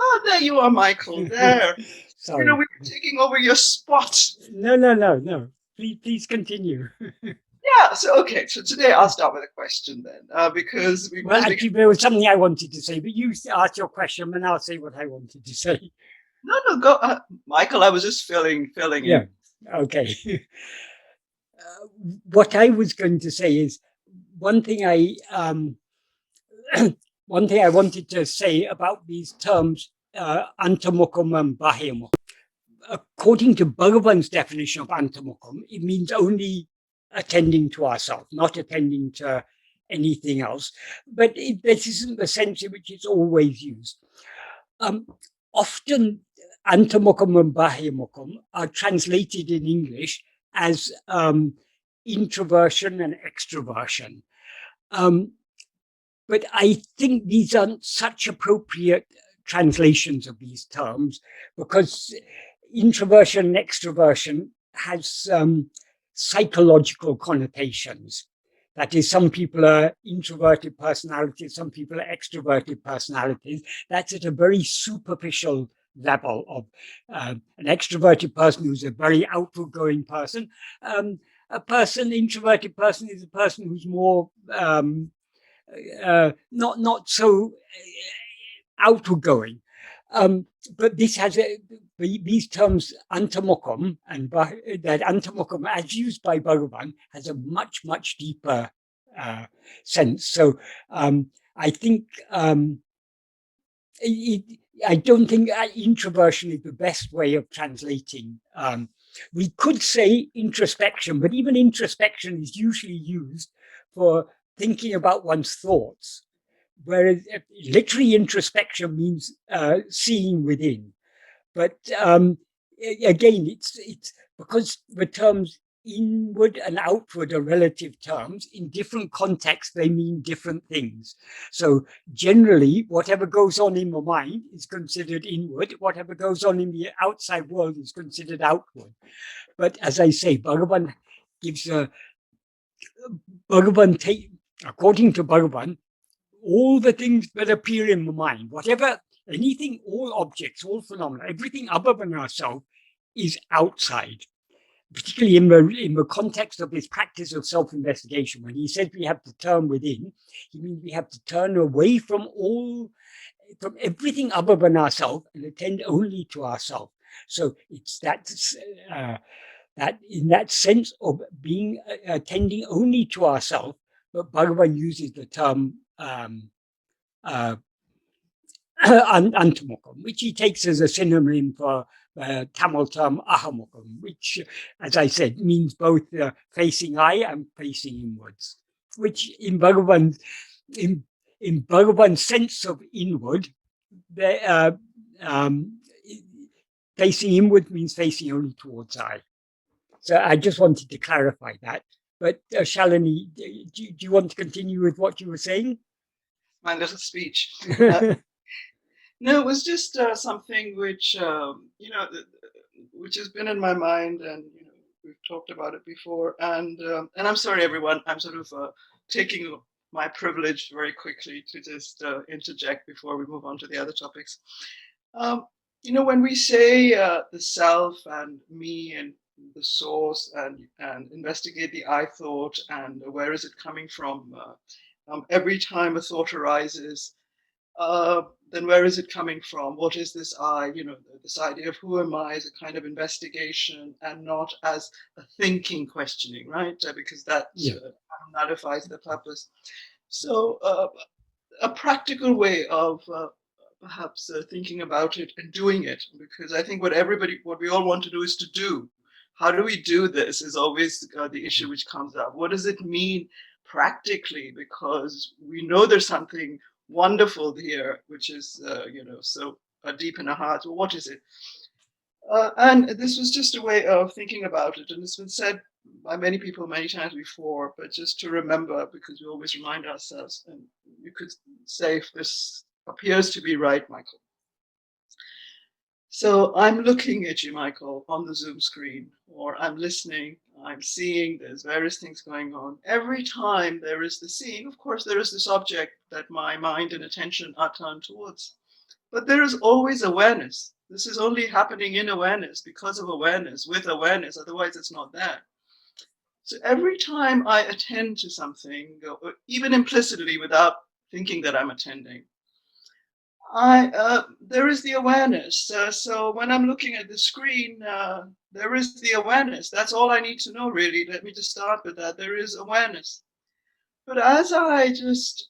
Oh, there you are, Michael. There. Sorry. We were taking over your spot. No. Please continue. Yeah. So okay. So today I'll start with a question then, because Well, actually, there was something I wanted to say, but you ask your question, and I'll say what I wanted to say. No, go, Michael. I was just filling Yeah. in. Okay. What I was going to say is one thing one thing I wanted to say about these terms, antamukham and bahimukham. According to Bhagavan's definition of antamukham, it means only attending to ourselves, not attending to anything else. But this isn't the sense in which it's always used. Often antamukham and bahimukham are translated in English as introversion and extroversion. But I think these aren't such appropriate translations of these terms, because introversion and extroversion has psychological connotations. That is, some people are introverted personalities, some people are extroverted personalities. That's at a very superficial level of an extroverted person who's a very outward-going person. Introverted person is a person who's more not so outgoing. But this has these terms antamukham and that antamukham, as used by Bhagavan, has a much deeper sense. So I think I don't think introversion is the best way of translating. We could say introspection, but even introspection is usually used for thinking about one's thoughts, whereas literally introspection means seeing within. But again, it's because the terms inward and outward are relative terms. In different contexts, they mean different things. So generally, whatever goes on in the mind is considered inward. Whatever goes on in the outside world is considered outward. But as I say, Bhagavan gives according to Bhagavan, all the things that appear in the mind, anything, all objects, all phenomena, everything other than ourselves is outside. Particularly in the context of his practice of self-investigation, when he says we have to turn within, he means we have to turn away from everything other than ourselves and attend only to ourselves. So it's that in that sense of being attending only to ourselves, but Bhagavan uses the term antamukham, which he takes as a synonym for Tamil term ahamukham, which, as I said, means both facing I and facing inwards, which in Bhagavan's sense of inward, facing inward means facing only towards I. So I just wanted to clarify that. But Shalini, do you want to continue with what you were saying? My little speech. No, it was just something which which has been in my mind, and we've talked about it before. And I'm sorry, everyone. I'm sort of taking my privilege very quickly to just interject before we move on to the other topics. When we say the self and me and the source and investigate the I thought and where is it coming from, every time a thought arises, then where is it coming from? What is this I? This idea of who am I as a kind of investigation and not as a thinking questioning, right? Because that nullifies the purpose. So a practical way of perhaps thinking about it and doing it, because I think what we all want to do is to do. How do we do this is always the issue which comes up. What does it mean practically? Because we know there's something wonderful here, which is, so deep in our hearts. Well, what is it? And this was just a way of thinking about it. And it's been said by many people many times before, but just to remember, because we always remind ourselves, and you could say if this appears to be right, Michael. So I'm looking at you, Michael, on the Zoom screen, or I'm listening, I'm seeing, there's various things going on. Every time there is the seeing, of course, there is this object that my mind and attention are turned towards. But there is always awareness. This is only happening in awareness, because of awareness, with awareness, otherwise it's not there. So every time I attend to something, or even implicitly without thinking that I'm attending, there is the awareness. So when I'm looking at the screen, there is the awareness. That's all I need to know, really. Let me just start with that. There is awareness. But as I just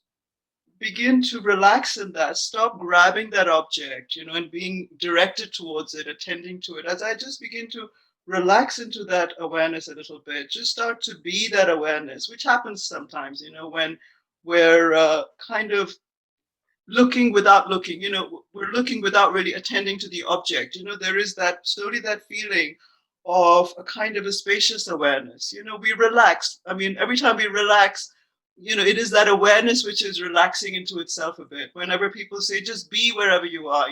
begin to relax in that, stop grabbing that object, and being directed towards it, attending to it, as I just begin to relax into that awareness a little bit, just start to be that awareness, which happens sometimes, when we're kind of looking without looking, we're looking without really attending to the object. There is that slowly that feeling of a kind of a spacious awareness. We relax. I mean, every time we relax, it is that awareness which is relaxing into itself a bit. Whenever people say, just be wherever you are,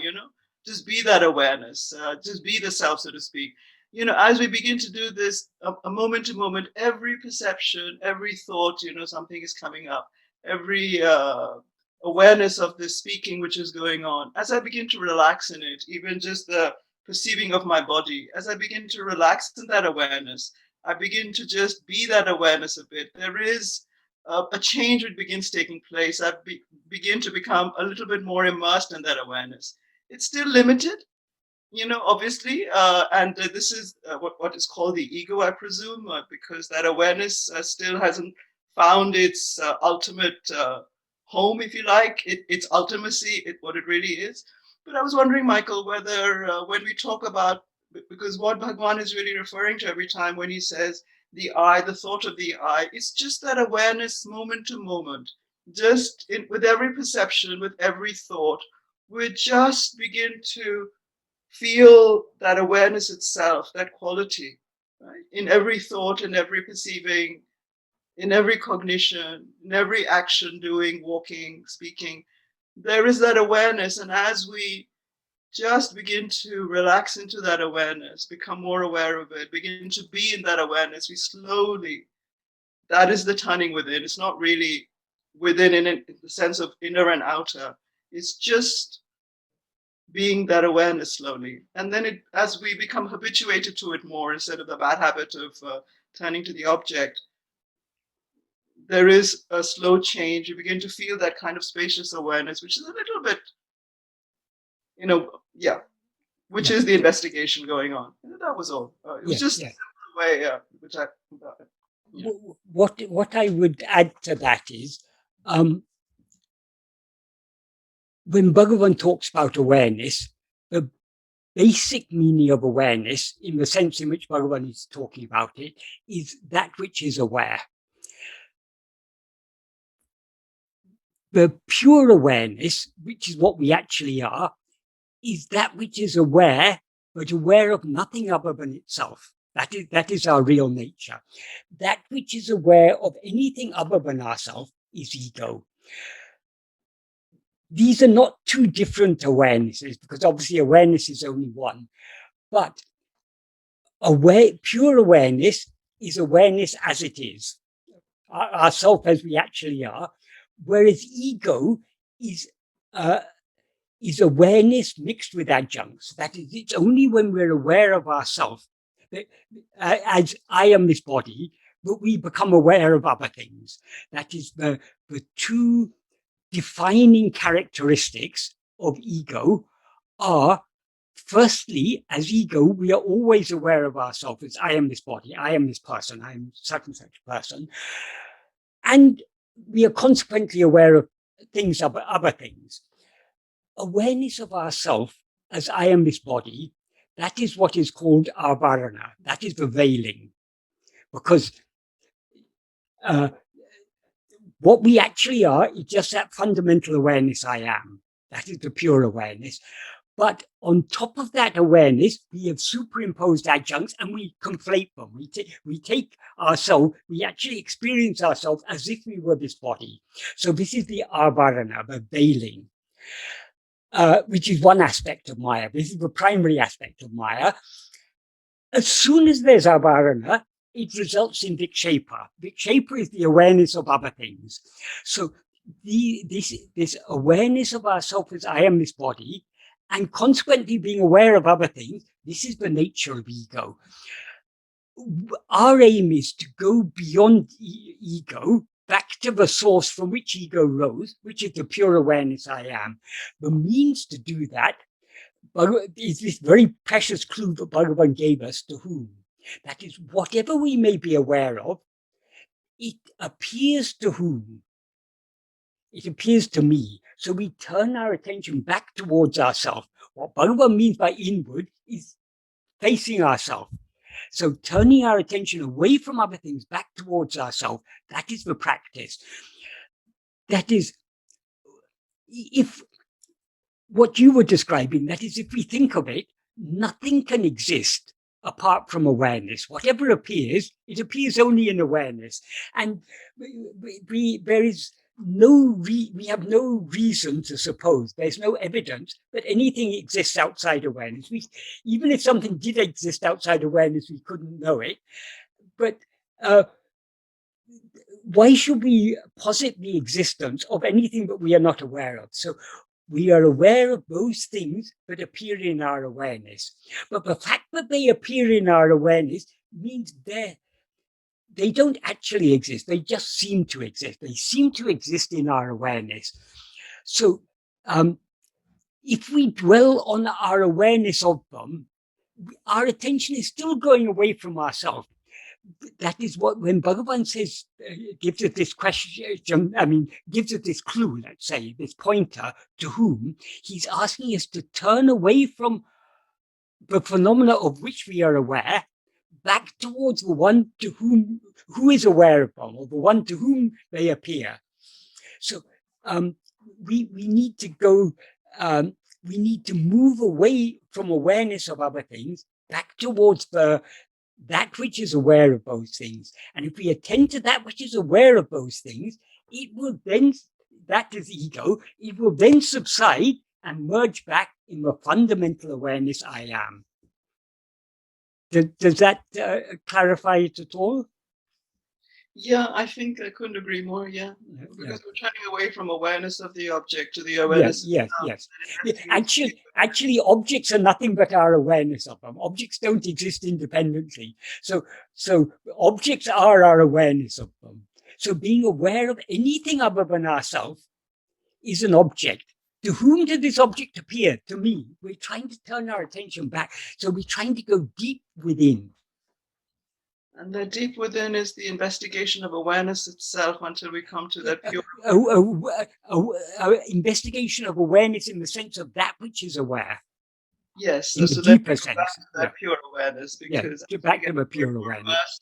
just be that awareness, just be the self, so to speak. As we begin to do this, a moment to moment, every perception, every thought, something is coming up, every awareness of this speaking which is going on, as I begin to relax in it, even just the perceiving of my body, as I begin to relax in that awareness, I begin to just be that awareness a bit. There is a change which begins taking place. I begin to become a little bit more immersed in that awareness. It's still limited, obviously, and this is what is called the ego, I presume, because that awareness still hasn't found its ultimate home, if you like, its ultimacy, what it really is. But I was wondering, Michael, whether when we talk about, because what Bhagavan is really referring to every time when he says the I, the thought of the I, it's just that awareness moment to moment, just with every perception, with every thought, we just begin to feel that awareness itself, that quality, right? In every thought, in every perceiving, in every cognition, in every action, doing, walking, speaking, there is that awareness. And as we just begin to relax into that awareness, become more aware of it, begin to be in that awareness, we slowly, that is the turning within. It's not really within in the sense of inner and outer. It's just being that awareness slowly. And then as we become habituated to it more, instead of the bad habit of turning to the object, there is a slow change. You begin to feel that kind of spacious awareness, which is a little bit, yeah, which is the investigation going on. That was all. It was just the way which I about it. Yeah. What I would add to that is, when Bhagavan talks about awareness, the basic meaning of awareness, in the sense in which Bhagavan is talking about it, is that which is aware. The pure awareness, which is what we actually are, is that which is aware, but aware of nothing other than itself. That is our real nature. That which is aware of anything other than ourselves is ego. These are not two different awarenesses, because obviously awareness is only one. But pure awareness is awareness as it is, ourself as we actually are, whereas ego is awareness mixed with adjuncts. That is, it's only when we're aware of ourselves, as I am this body, that we become aware of other things. That is the two defining characteristics of ego are, firstly, as ego, we are always aware of ourselves as I am this body, I am this person, I am such and such a person. And we are consequently aware of things, other things. Awareness of ourself as I am this body, that is what is called avarana. That is the veiling. Because what we actually are is just that fundamental awareness I am. That is the pure awareness. But on top of that awareness, we have superimposed adjuncts and we conflate them. We take ourselves, we actually experience ourselves as if we were this body. So this is the avarana, the veiling, which is one aspect of Maya. This is the primary aspect of Maya. As soon as there's avarana, it results in vikshepa. Vikshepa is the awareness of other things. So this awareness of ourself as I am this body and consequently being aware of other things. This is the nature of ego. Our aim is to go beyond ego, back to the source from which ego rose, which is the pure awareness I am. The means to do that is this very precious clue that Bhagavan gave us, to whom. That is, whatever we may be aware of, it appears to whom? It appears to me. So we turn our attention back towards ourselves. What Bhagavan means by inward is facing ourselves. So turning our attention away from other things, back towards ourselves, that is the practice. That is, if what you were describing, that is, if we think of it, nothing can exist apart from awareness. Whatever appears, it appears only in awareness. And there is we have no reason to suppose, there's no evidence that anything exists outside awareness. Even if something did exist outside awareness, we couldn't know it. But why should we posit the existence of anything that we are not aware of? So we are aware of those things that appear in our awareness. But the fact that they appear in our awareness means they don't actually exist. They just seem to exist. They seem to exist in our awareness. So if we dwell on our awareness of them, our attention is still going away from ourselves. That is what, when Bhagavan says, gives us this question, gives us this clue, let's say, this pointer, to whom, he's asking us to turn away from the phenomena of which we are aware, back towards the one to who is aware of them, or the one to whom they appear. So we need to go, we need to move away from awareness of other things, back towards that which is aware of those things. And if we attend to that which is aware of those things, it will then, that is ego, it will then subside and merge back in the fundamental awareness I am. Does that clarify it at all? Yeah, I think I couldn't agree more. Yeah, because we're turning away from awareness of the object to the awareness. Yes. Actually, objects are nothing but our awareness of them. Objects don't exist independently. So objects are our awareness of them. So being aware of anything other than ourselves is an object. To whom did this object appear? To me. We're trying to turn our attention back. So we're trying to go deep within. And the deep within is the investigation of awareness itself until we come to that pure... investigation of awareness in the sense of that which is aware. Yes, in the deeper sense. Back to that pure awareness, because back to the pure awareness.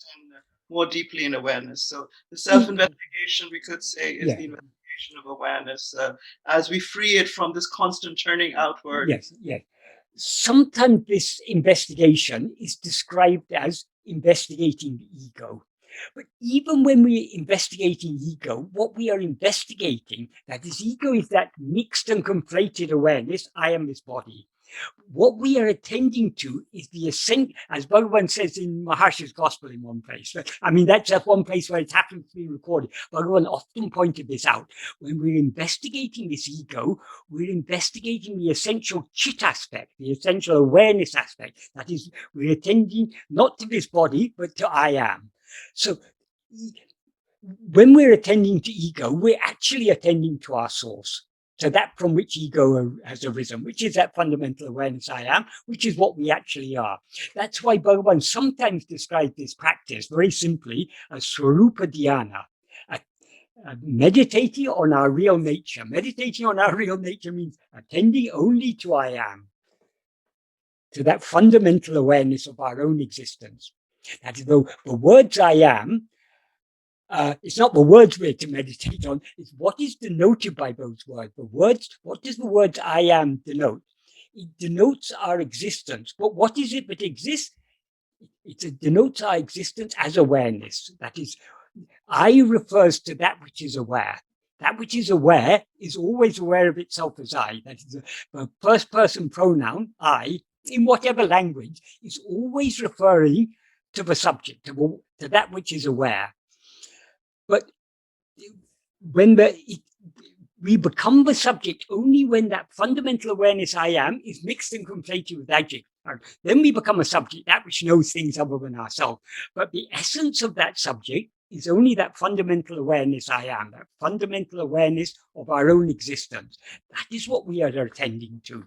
More deeply in awareness. So the self-investigation, we could say, is the investigation of awareness as we free it from this constant turning outward. Yes. Sometimes this investigation is described as investigating the ego. But even when we're investigating ego, what we are investigating, that is, ego is that mixed and conflated awareness, I am this body. What we are attending to is the ascent, as Bhagavan says in Maharshi's Gospel in one place. That's just one place where it happens to be recorded. Bhagavan often pointed this out. When we're investigating this ego, we're investigating the essential chit aspect, the essential awareness aspect. That is, we're attending not to this body, but to I am. So when we're attending to ego, we're actually attending to our source. So that from which ego has arisen, which is that fundamental awareness I am, which is what we actually are. That's why Bhagavan sometimes describes this practice very simply as Swarupa Dhyana, meditating on our real nature. Meditating on our real nature means attending only to I am, to that fundamental awareness of our own existence. That is, the words I am, it's not the words we're to meditate on, it's what is denoted by those words. The words, what does the words I am denote? It denotes our existence. But what is it that exists? It denotes our existence as awareness. That is, I refers to that which is aware. That which is aware is always aware of itself as I. That is, the first person pronoun, I, in whatever language, is always referring to the subject, to that which is aware. But when we become the subject only when that fundamental awareness I am is mixed and conflated with adjects. Then we become a subject, that which knows things other than ourselves. But the essence of that subject is only that fundamental awareness I am, that fundamental awareness of our own existence. That is what we are attending to.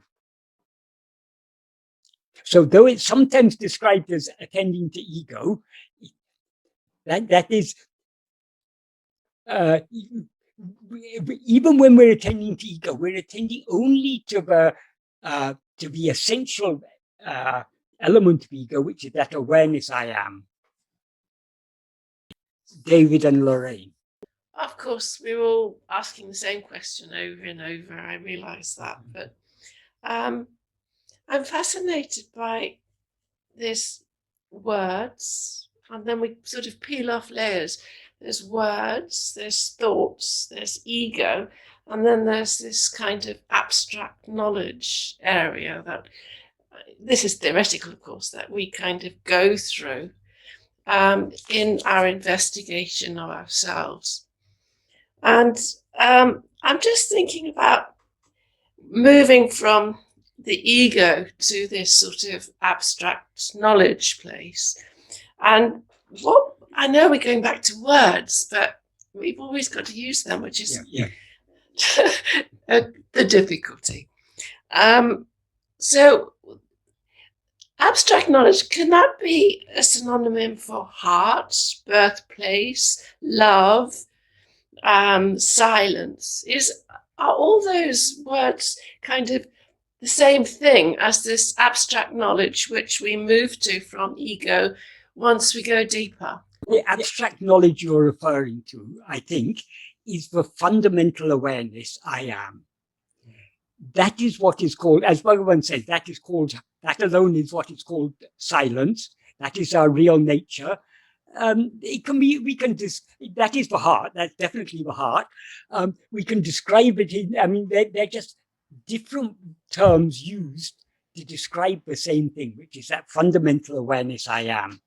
So though it's sometimes described as attending to ego, that is, even when we're attending to ego, we're attending only to the essential element of ego, which is that awareness I am. David and Lorraine. Of course, we're all asking the same question over and over. I realise that, but I'm fascinated by these words, and then we sort of peel off layers. There's words, there's thoughts, there's ego, and then there's this kind of abstract knowledge area that, this is theoretical, of course, that we kind of go through in our investigation of ourselves. And I'm just thinking about moving from the ego to this sort of abstract knowledge place. And what I know we're going back to words, but we've always got to use them, which is the difficulty. So abstract knowledge, can that be a synonym for heart, birthplace, love, silence? Are all those words kind of the same thing as this abstract knowledge which we move to from ego once we go deeper? The abstract knowledge you're referring to, I think, is the fundamental awareness I am. That is what is called, as Bhagavan says, that alone is what is called silence. That is our real nature. It can be, that is the heart. That's definitely the heart. We can describe it they're just different terms used to describe the same thing, which is that fundamental awareness I am.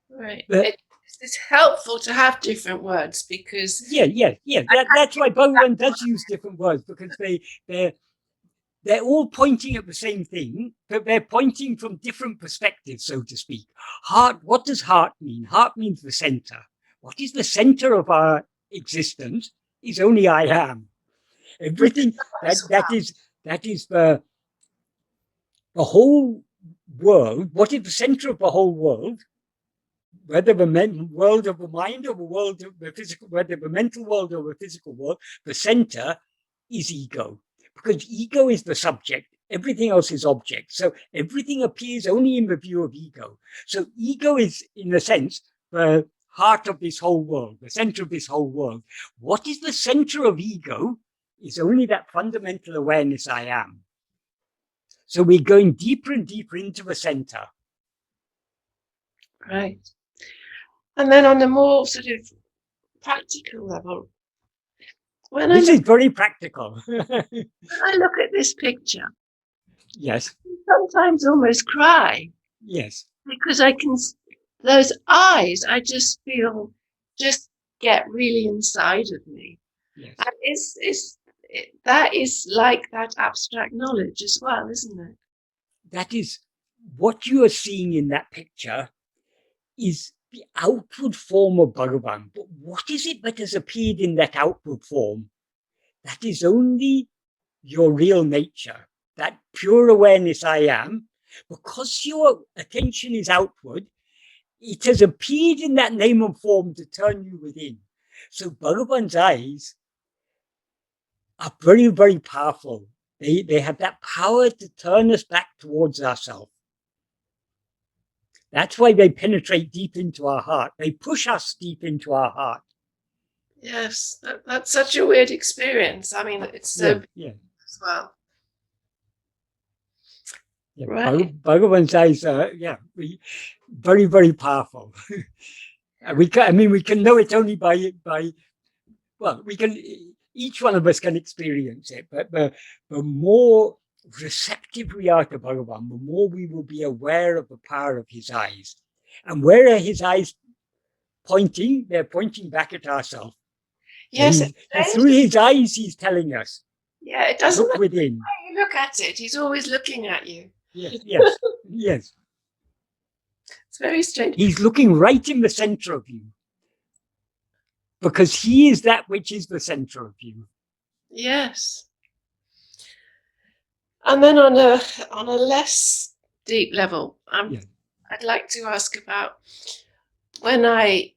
Right. It's helpful to have different words because... That's why Bhagavan does use different words, because they're all pointing at the same thing, but they're pointing from different perspectives, so to speak. Heart, what does heart mean? Heart means the center. What is the center of our existence is only I am. Everything, that is the whole world. What is the center of the whole world? Whether the world of the mind or the world of the physical, whether the mental world or the physical world, the center is ego. Because ego is the subject, everything else is object. So everything appears only in the view of ego. So ego is, in a sense, the heart of this whole world, the center of this whole world. What is the center of ego is only that fundamental awareness I am. So we're going deeper and deeper into the center. Right. And then on the more sort of practical level, this is very practical. When I look at this picture, yes, I sometimes almost cry. Yes, because those eyes, I just feel get really inside of me. yes. And that is like that abstract knowledge as well, isn't it? That is what you are seeing in that picture is the outward form of Bhagavan. But what is it that has appeared in that outward form? That is only your real nature, that pure awareness I am. Because your attention is outward, it has appeared in that name and form to turn you within. So Bhagavan's eyes are very, very powerful. They have that power to turn us back towards ourselves. That's why they penetrate deep into our heart. They push us deep into our heart. Yes, that's such a weird experience. I mean, it's so beautiful as well. Yeah, right. Bhagavan's eyes are very, very powerful. we can know it only by each one of us can experience it, but the more receptive we are to Bhagavan, the more we will be aware of the power of his eyes. And where are his eyes pointing? They're pointing back at ourselves. Yes, Through his eyes, he's telling us. Yeah, it doesn't Look matter within. how you look at it. He's always looking at you. Yes, yes, yes. It's very strange. He's looking right in the center of you, because he is that which is the center of you. Yes. And then on a less deep level, I'd like to ask about when I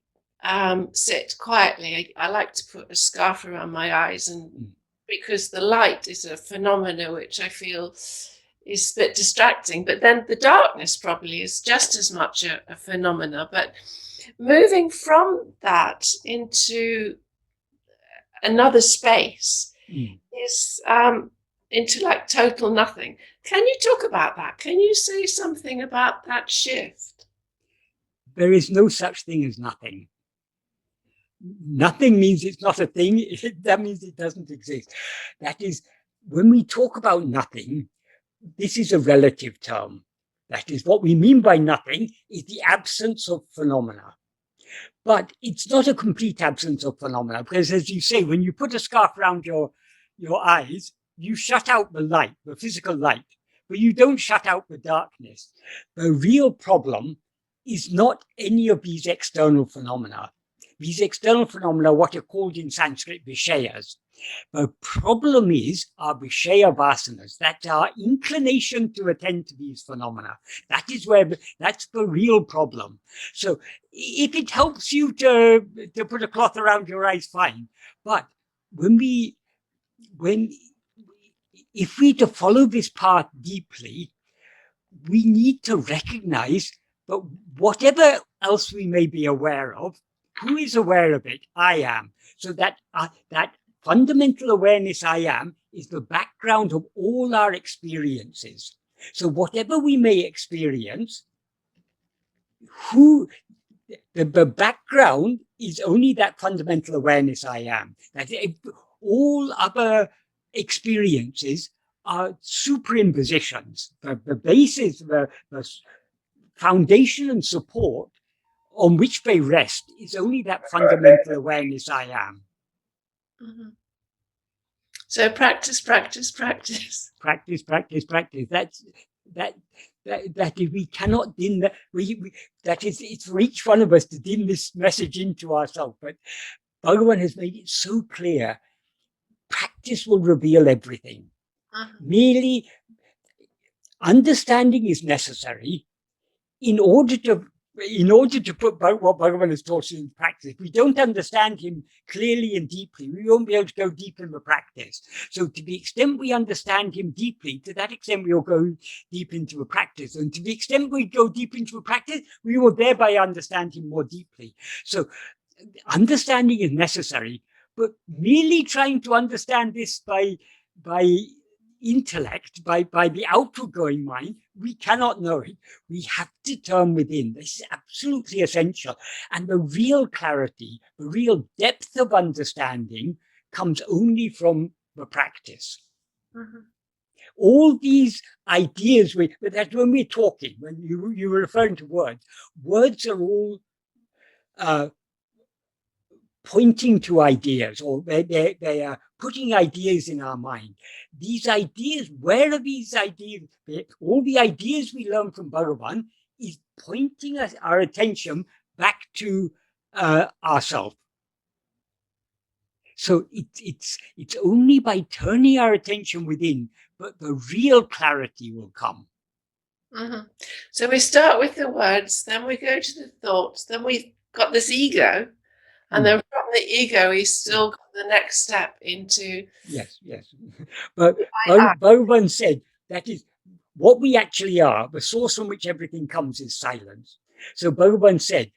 sit quietly. I like to put a scarf around my eyes, and because the light is a phenomena which I feel is a bit distracting, but then the darkness probably is just as much a phenomena. But moving from that into another space is into like total nothing. Can you talk about that? Can you say something about that shift? There is no such thing as nothing. Nothing means it's not a thing. That means it doesn't exist. That is, when we talk about nothing, this is a relative term. That is, what we mean by nothing is the absence of phenomena. But it's not a complete absence of phenomena, because as you say, when you put a scarf around your eyes, you shut out the light, the physical light, but you don't shut out the darkness. The real problem is not any of these external phenomena. These external phenomena are what are called in Sanskrit Vishayas. The problem is our Vishaya vasanas, that's our inclination to attend to these phenomena. That's the real problem. So if it helps you to put a cloth around your eyes, fine. But if we to follow this path deeply, we need to recognize that whatever else we may be aware of, who is aware of it? I am. So that fundamental awareness I am is the background of all our experiences. So whatever we may experience, the background is only that fundamental awareness I am. That all other experiences are superimpositions. The basis, the foundation and support on which they rest is only that fundamental awareness I am. Mm-hmm. So practice, practice, practice. Practice, practice, practice. That is, we cannot dim that. That is, it's for each one of us to dim this message into ourselves. But Bhagavan has made it so clear. Practice will reveal everything. Merely understanding is necessary in order to put what Bhagavan has taught us in practice. If we don't understand him clearly and deeply, we won't be able to go deep in the practice. So to the extent we understand him deeply, to that extent we will go deep into the practice. And to the extent we go deep into the practice, we will thereby understand him more deeply. So understanding is necessary, but merely trying to understand this by intellect, by the outward going mind, we cannot know it. We have to turn within. This is absolutely essential. And the real clarity, the real depth of understanding comes only from the practice. Mm-hmm. All these ideas, but that's when we're talking, when you were referring to words are all pointing to ideas, or they are putting ideas in our mind. These ideas, where are these ideas? All the ideas we learn from Bhagavan is pointing our attention back to ourselves. So it's only by turning our attention within, but the real clarity will come. Mm-hmm. So we start with the words, then we go to the thoughts, then we've got this ego. And then from the ego, he's still got the next step into... Yes. But Bhagavan said that is what we actually are. The source from which everything comes is silence. So Bhagavan said,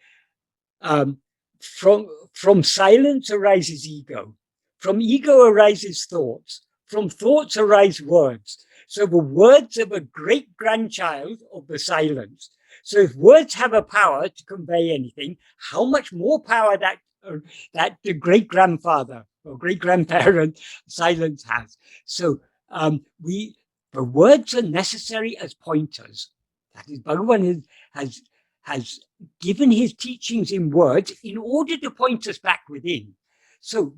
from silence arises ego. From ego arises thoughts. From thoughts arise words. So the words are the great-grandchild of the silence. So if words have a power to convey anything, how much more power that the great-grandfather or great-grandparent silence has. So the words are necessary as pointers. That is, Bhagavan has given his teachings in words in order to point us back within. So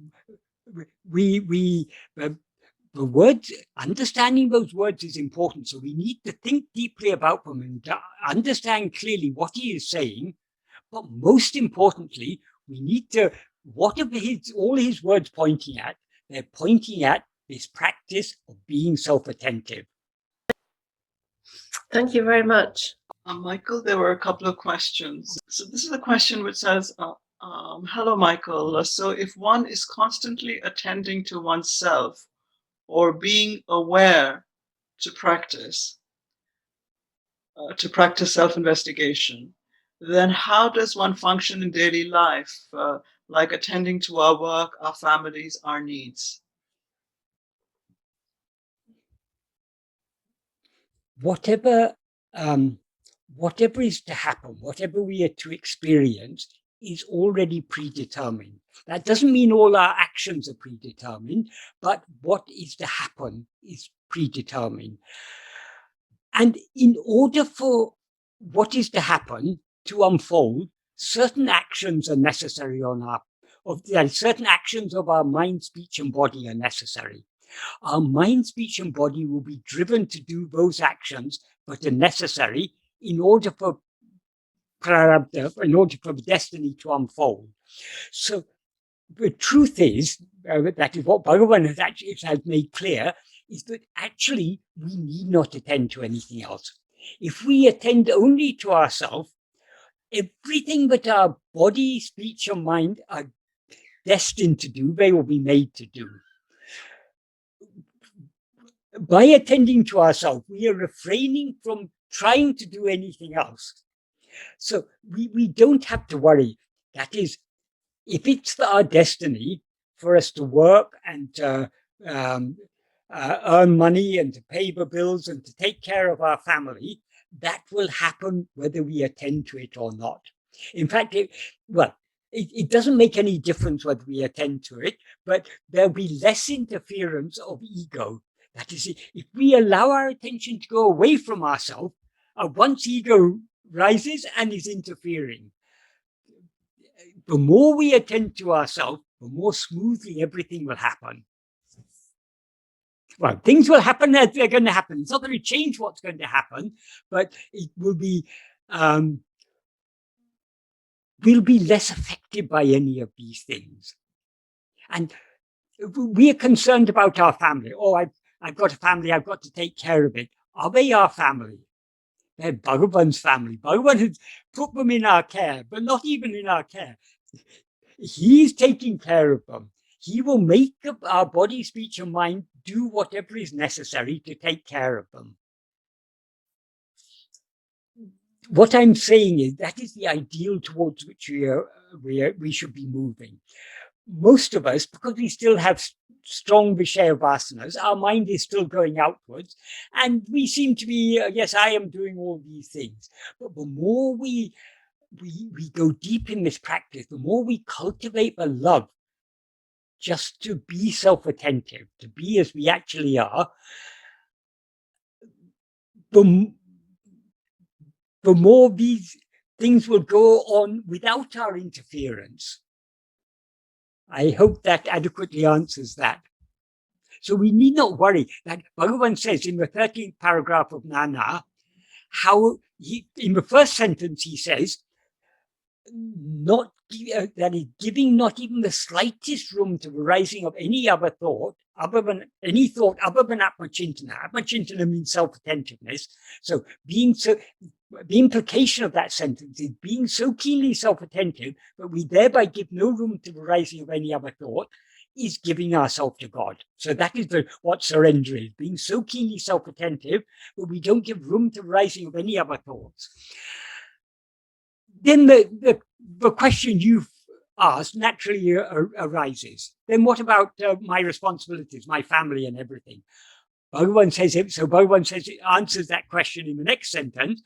the words, understanding those words is important. So we need to think deeply about them and understand clearly what he is saying. But most importantly, we need to, what are all his words pointing at? They're pointing at this practice of being self-attentive. Thank you very much. Michael, there were a couple of questions. So this is a question which says, hello, Michael. So if one is constantly attending to oneself or being aware to practice self-investigation, then how does one function in daily life, like attending to our work, our families, our needs? Whatever is to happen, whatever we are to experience, is already predetermined. That doesn't mean all our actions are predetermined, but what is to happen is predetermined. And in order for what is to happen to unfold, certain actions are necessary certain actions of our mind, speech, and body are necessary. Our mind, speech, and body will be driven to do those actions, but are necessary in order for destiny to unfold. So the truth is, that is what Bhagavan has made clear, is that actually we need not attend to anything else. If we attend only to ourselves, everything that our body, speech, and mind are destined to do, they will be made to do. By attending to ourselves, we are refraining from trying to do anything else. So we don't have to worry. That is, if it's our destiny for us to work and to earn money and to pay the bills and to take care of our family, that will happen whether we attend to it or not. In fact, it doesn't make any difference whether we attend to it, but there'll be less interference of ego. That is, if we allow our attention to go away from ourselves, once ego rises and is interfering, the more we attend to ourselves, the more smoothly everything will happen. Well, things will happen as they're going to happen. It's not going to change what's going to happen, but it will be, we'll be less affected by any of these things. And we are concerned about our family. Oh, I've got a family, I've got to take care of it. Are they our family? They're Bhagavan's family. Bhagavan has put them in our care, but not even in our care. He's taking care of them. He will make our body, speech, and mind do whatever is necessary to take care of them. What I'm saying is that is the ideal towards which we should be moving. Most of us, because we still have strong Vishaya vasanas, our mind is still going outwards, and we seem to be, yes, I am doing all these things. But the more we go deep in this practice, the more we cultivate the love just to be self-attentive, to be as we actually are, the more these things will go on without our interference. I hope that adequately answers that. So we need not worry. That Bhagavan says in the 13th paragraph of Nāṉ Ār, how in the first sentence he says, that is giving not even the slightest room to the rising of any other thought, other than Atma-vichara. Atma-vichara means self-attentiveness. So the implication of that sentence is being so keenly self-attentive that we thereby give no room to the rising of any other thought, is giving ourselves to God. So that is what surrender is, being so keenly self-attentive that we don't give room to the rising of any other thoughts. Then the question you've asked naturally arises. Then what about my responsibilities, my family and everything? Bhagavan says it. So Bhagavan says it answers that question in the next sentence,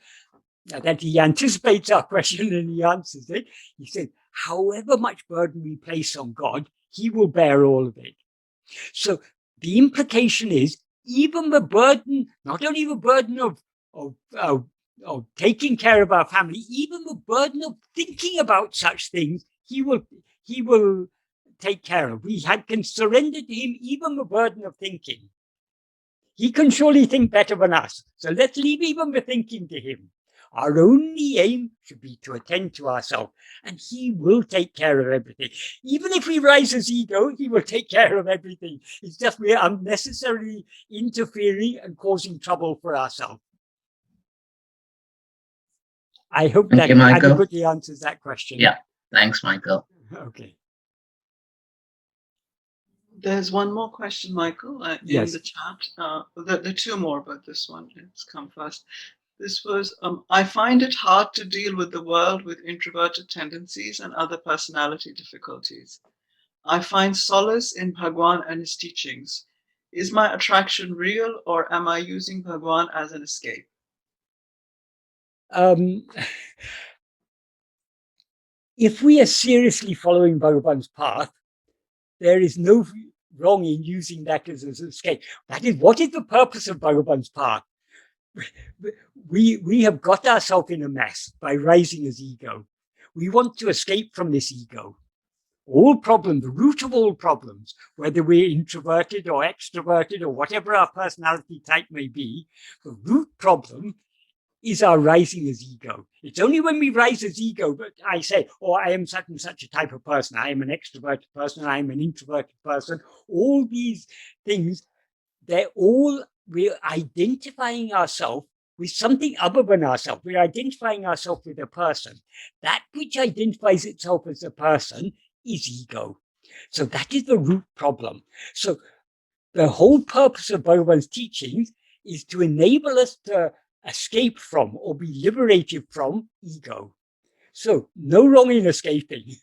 that he anticipates our question and he answers it. He said, however much burden we place on God, he will bear all of it. So the implication is, even the burden, not only the burden of taking care of our family, even the burden of thinking about such things, he will take care of. We can surrender to him even the burden of thinking. He can surely think better than us. So let's leave even the thinking to him. Our only aim should be to attend to ourselves, and he will take care of everything. Even if we rise as ego, he will take care of everything. It's just we're unnecessarily interfering and causing trouble for ourselves. I hope that adequately answers that question. Yeah, thanks, Michael. Okay. There's one more question, Michael, in Yes. the chat. There are two more, but this one has come first. This was, I find it hard to deal with the world with introverted tendencies and other personality difficulties. I find solace in Bhagavan and his teachings. Is my attraction real, or am I using Bhagavan as an escape? If we are seriously following Bhagavan's path, there is no wrong in using that as an escape. That is, what is the purpose of Bhagavan's path? We have got ourselves in a mess by rising as ego. We want to escape from this ego. All problems, the root of all problems, whether we're introverted or extroverted or whatever our personality type may be, the root problem is our rising as ego. It's only when we rise as ego that I say, oh, I am such and such a type of person. I am an extroverted person. I am an introverted person. All these things, we're identifying ourselves with something other than ourselves. We're identifying ourselves with a person. That which identifies itself as a person is ego. So that is the root problem. So the whole purpose of Bhagavan's teachings is to enable us to escape from or be liberated from ego. So no wrong in escaping.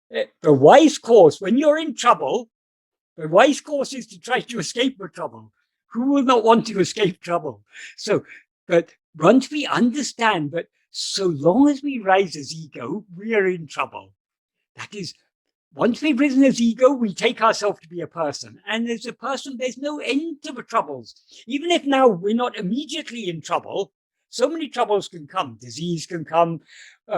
The wise course, when you're in trouble, the wise course is to try to escape the trouble. Who will not want to escape trouble? So, but once we understand that so long as we rise as ego, we are in trouble. That is, once we've risen as ego, we take ourselves to be a person. And as a person, there's no end to the troubles. Even if now we're not immediately in trouble, so many troubles can come. Disease can come,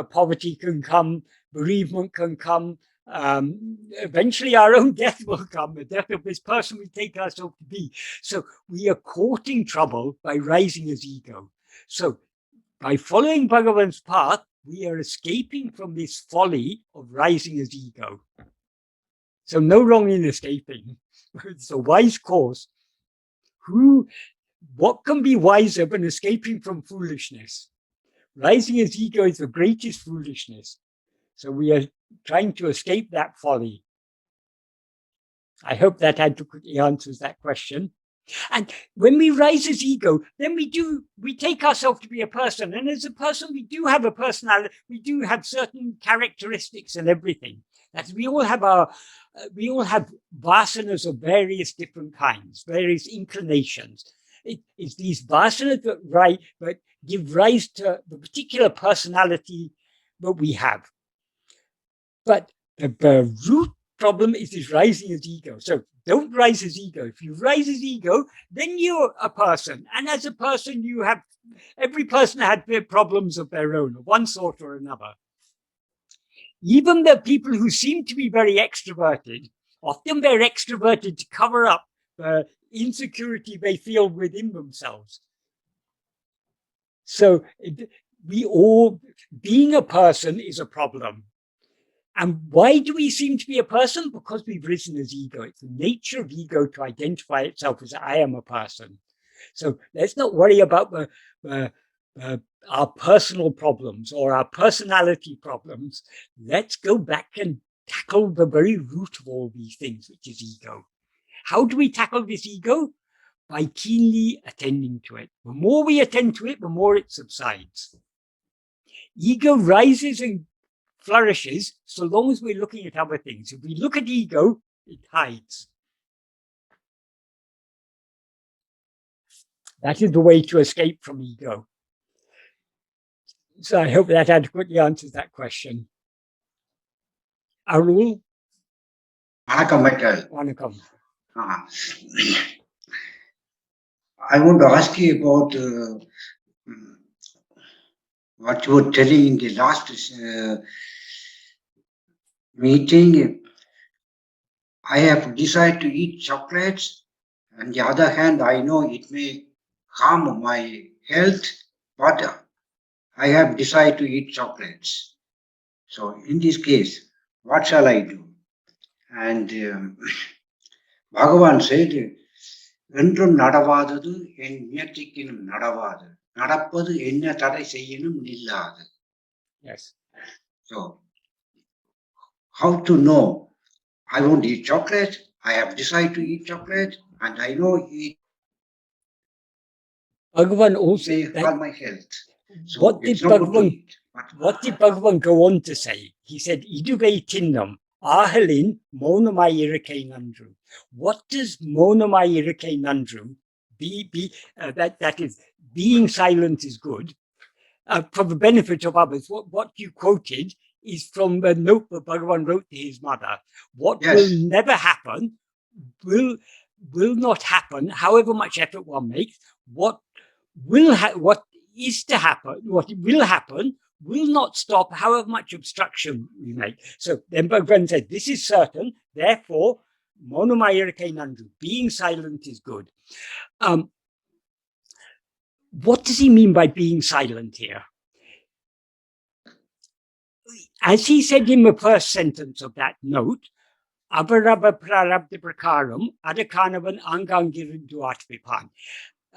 poverty can come, bereavement can come. Eventually our own death will come, the death of this person we take ourselves to be. So we are courting trouble by rising as ego. So by following Bhagavan's path, we are escaping from this folly of rising as ego. So no wrong in escaping. It's a wise course. What can be wiser than escaping from foolishness? Rising as ego is the greatest foolishness. So we are trying to escape that folly. I hope that adequately answers that question. And when we rise as ego, then we take ourselves to be a person. And as a person, we do have a personality. We do have certain characteristics and everything. That we all have vasanas of various different kinds, various inclinations. It's these vasanas that give rise to the particular personality that we have. But the root problem is this rising as ego. So don't rise as ego. If you rise as ego, then you're a person. And as a person, every person had their problems of their own, of one sort or another. Even the people who seem to be very extroverted, often they're extroverted to cover up the insecurity they feel within themselves. So being a person is a problem. And why do we seem to be a person? Because we've risen as ego. It's the nature of ego to identify itself as I am a person. So let's not worry about our personal problems or our personality problems. Let's go back and tackle the very root of all these things, which is ego. How do we tackle this ego? By keenly attending to it. The more we attend to it, the more it subsides. Ego rises and flourishes so long as we're looking at other things. If we look at ego, it hides. That is the way to escape from ego. So I hope that adequately answers that question. Arul? Vanakkam, Michael. Vanakkam. I want to ask you about what you were telling in the last meeting. I have decided to eat chocolates. On the other hand, I know it may harm my health, but I have decided to eat chocolates. So in this case, what shall I do? And Bhagavan said, என்றும் நடவாதது என் நியத்திக்கினும் நடவாது நடப்பது என்ன தடை செய்யினும் நில்லாது. Yes. So how to know? I won't eat chocolate. I have decided to eat chocolate, and I know it Bhagavan also may harm my health. So what did it's not good to Bhagavan eat. But what did Bhagavan go on to say? He said, Iduve tinnam ahalin monamai irike nandru. What does monamai irike nandru? That is, being silent is good. For the benefit of others, what you quoted is from the note that Bhagavan wrote to his mother. What Yes. will never happen will not happen, however much effort one makes. What is to happen, what will happen, will not stop, however much obstruction we make. So then Bhagavan said, this is certain, therefore, monomayirike nandru, being silent is good. What does he mean by being silent here? As he said in the first sentence of that note, avarabha prarabdha prakaram adakanavan angangirindu atvipan.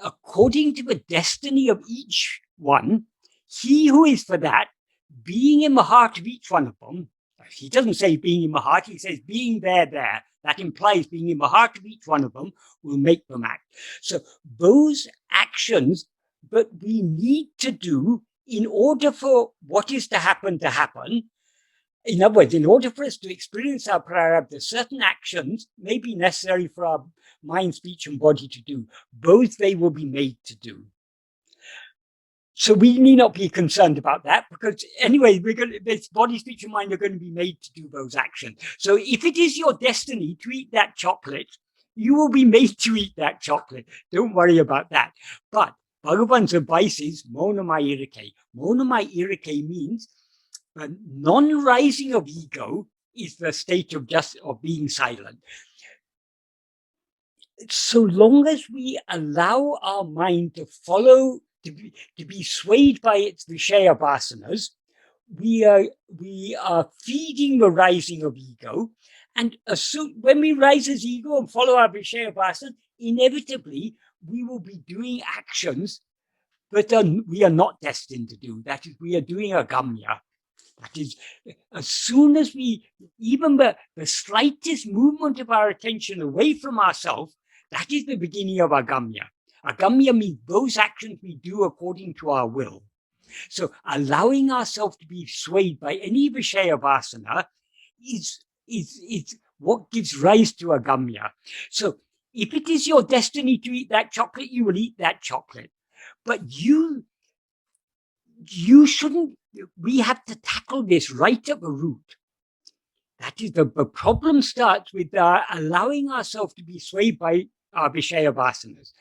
According to the destiny of each one, he who is for that, being in the heart of each one of them, he doesn't say being in the heart, he says being there. That implies being in the heart of each one of them will make them act. So those actions that we need to do in order for what is to happen, in other words, in order for us to experience our prarabdha, certain actions may be necessary for our mind, speech, and body to do. Both they will be made to do. So we need not be concerned about that, because anyway, this body, speech, and mind are going to be made to do those actions. So if it is your destiny to eat that chocolate, you will be made to eat that chocolate. Don't worry about that. But Bhagavan's advice is monamai irike. Monamai irike means non-rising of ego is the state of being silent. So long as we allow our mind to follow, to be swayed by its Vishaya vasanas, we are feeding the rising of ego. And when we rise as ego and follow our Vishaya vasanas, inevitably we will be doing actions that we are not destined to do. That is, we are doing agamya. That is, as soon as even the slightest movement of our attention away from ourselves, that is the beginning of agamya. Agamya means those actions we do according to our will. So allowing ourselves to be swayed by any Vishaya vasana is what gives rise to agamya. So if it is your destiny to eat that chocolate, you will eat that chocolate. But you shouldn't. We have to tackle this right at the root. That is, the problem starts with allowing ourselves to be swayed by our Vishaya vasanas.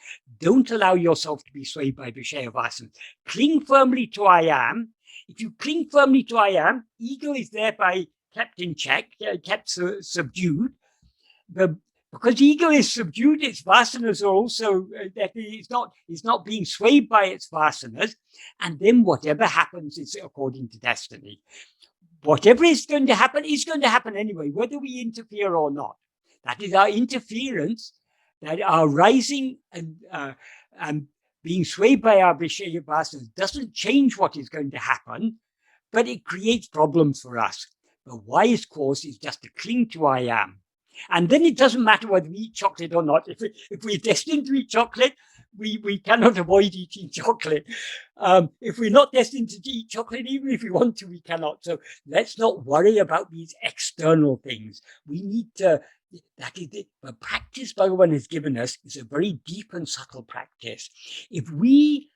Don't allow yourself to be swayed by Vishaya vasanas. Cling firmly to I am. If you cling firmly to I am, ego is thereby kept in check, kept subdued. Because ego is subdued, its vasanas are also, it's not being swayed by its vasanas. And then whatever happens is according to destiny. Whatever is going to happen anyway, whether we interfere or not. That is our interference, that our rising and being swayed by our Vishaya vasanas doesn't change what is going to happen, but it creates problems for us. The wise course is just to cling to I am. And then it doesn't matter whether we eat chocolate or not. If we're destined to eat chocolate, we cannot avoid eating chocolate. If we're not destined to eat chocolate, even if we want to, we cannot. So let's not worry about these external things. We need to, that is the practice Bhagavan has given us is a very deep and subtle practice. If we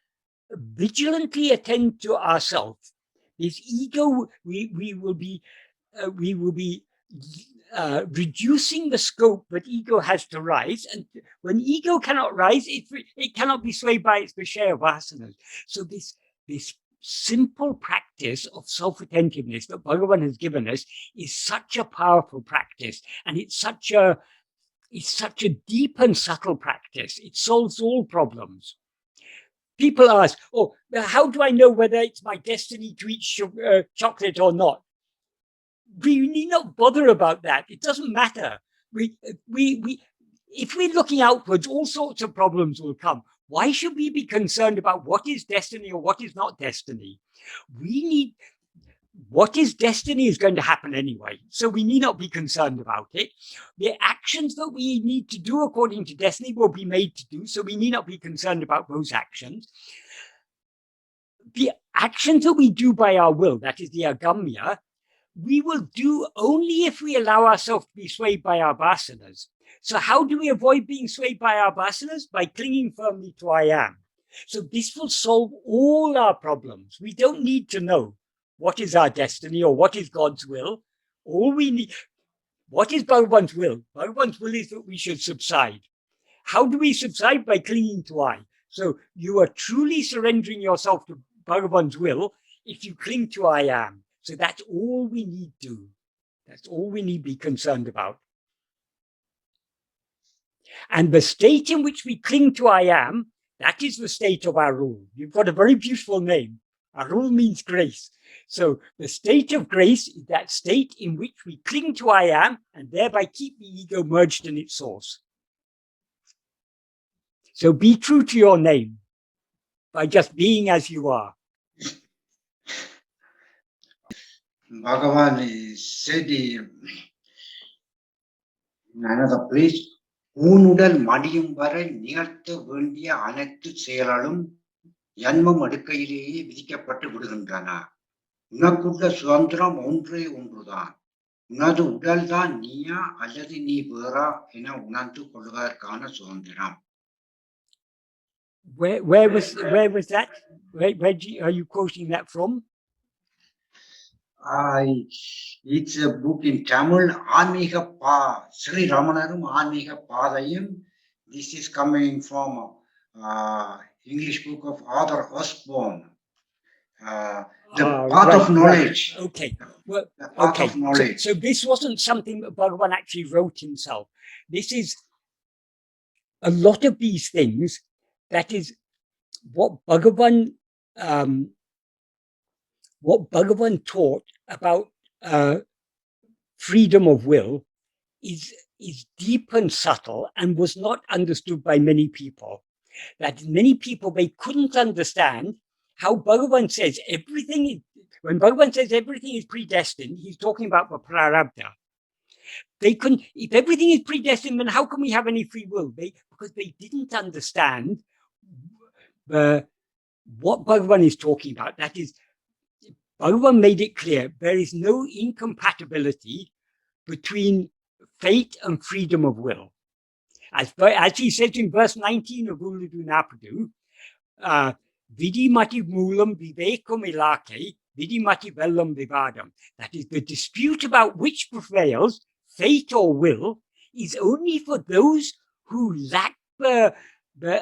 vigilantly attend to ourselves, this ego, we will be reducing the scope that ego has to rise. And when ego cannot rise, it cannot be swayed by its Vishaya vasanas. So this simple practice of self-attentiveness that Bhagavan has given us is such a powerful practice, and it's such a deep and subtle practice. It solves all problems. People ask, oh, how do I know whether it's my destiny to eat chocolate or not? We need not bother about that. It doesn't matter. If we're looking outwards, all sorts of problems will come. Why should we be concerned about what is destiny or what is not destiny? What is destiny is going to happen anyway, so we need not be concerned about it. The actions that we need to do according to destiny will be made to do, so we need not be concerned about those actions. The actions that we do by our will, that is the agamya, we will do only if we allow ourselves to be swayed by our vasanas. So how do we avoid being swayed by our vasanas? By clinging firmly to I am. So this will solve all our problems. We don't need to know what is our destiny or what is God's will. All we need, what is Bhagavan's will? Bhagavan's will is that we should subside. How do we subside? By clinging to I. So you are truly surrendering yourself to Bhagavan's will if you cling to I am. So that's all we need to. That's all we need to be concerned about. And the state in which we cling to I am, that is the state of Arul. You've got a very beautiful name. Arul means grace. So the state of grace is that state in which we cling to I am and thereby keep the ego merged in its source. So be true to your name by just being as you are. Bhagavan said in another place, ஊனுடல் மடியும் வரை நிகழ்த்த வேண்டிய அனைத்து செயல்களும் ஜன்மம் அடுக்கையிலேயே விதிக்கப்பட்டு விடுகின்றன. உனக்குள்ள சுதந்திரம் ஒன்றே ஒன்றுதான். உனது உடல் தான் நீயா அல்லது நீ வேறா என உணர்ந்து கொள்வதற்கான சுதந்திரம். Where was that? Are you quoting that from? It's a book in Tamil, Sri Ramanarum Anmiga Padayum. This is coming from English book of Arthur Osborne. The path of knowledge. Okay. Well, okay. Of knowledge. So this wasn't something that Bhagavan actually wrote himself. This is a lot of these things. That is what Bhagavan taught about freedom of will is deep and subtle and was not understood by many people. That many people, they couldn't understand how Bhagavan says when Bhagavan says everything is predestined, he's talking about the prarabdha. If everything is predestined, then how can we have any free will? Because they didn't understand what Bhagavan is talking about. That is, Bhagavan made it clear there is no incompatibility between fate and freedom of will. As he says in verse 19 of Uḷḷadu Nāṛpadu, Vidimati Moolam Vivekam Ilake, Vidimati Vellam Vivadam. That is, the dispute about which prevails, fate or will, is only for those who lack the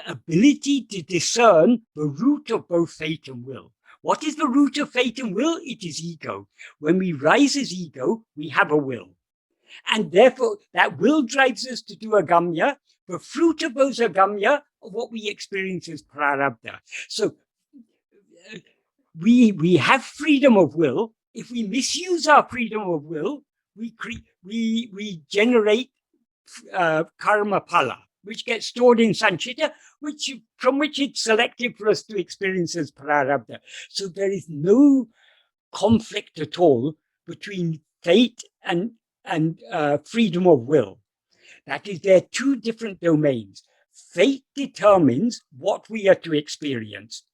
ability to discern the root of both fate and will. What is the root of fate and will? It is ego. When we rise as ego, we have a will. And therefore, that will drives us to do agamya. The fruit of those agamya are what we experience as prarabdha. So we have freedom of will. If we misuse our freedom of will, we generate karma pala, which gets stored in sanchita, from which it's selected for us to experience as prarabdha. So there is no conflict at all between fate and freedom of will. That is, they're two different domains. Fate determines what we are to experience.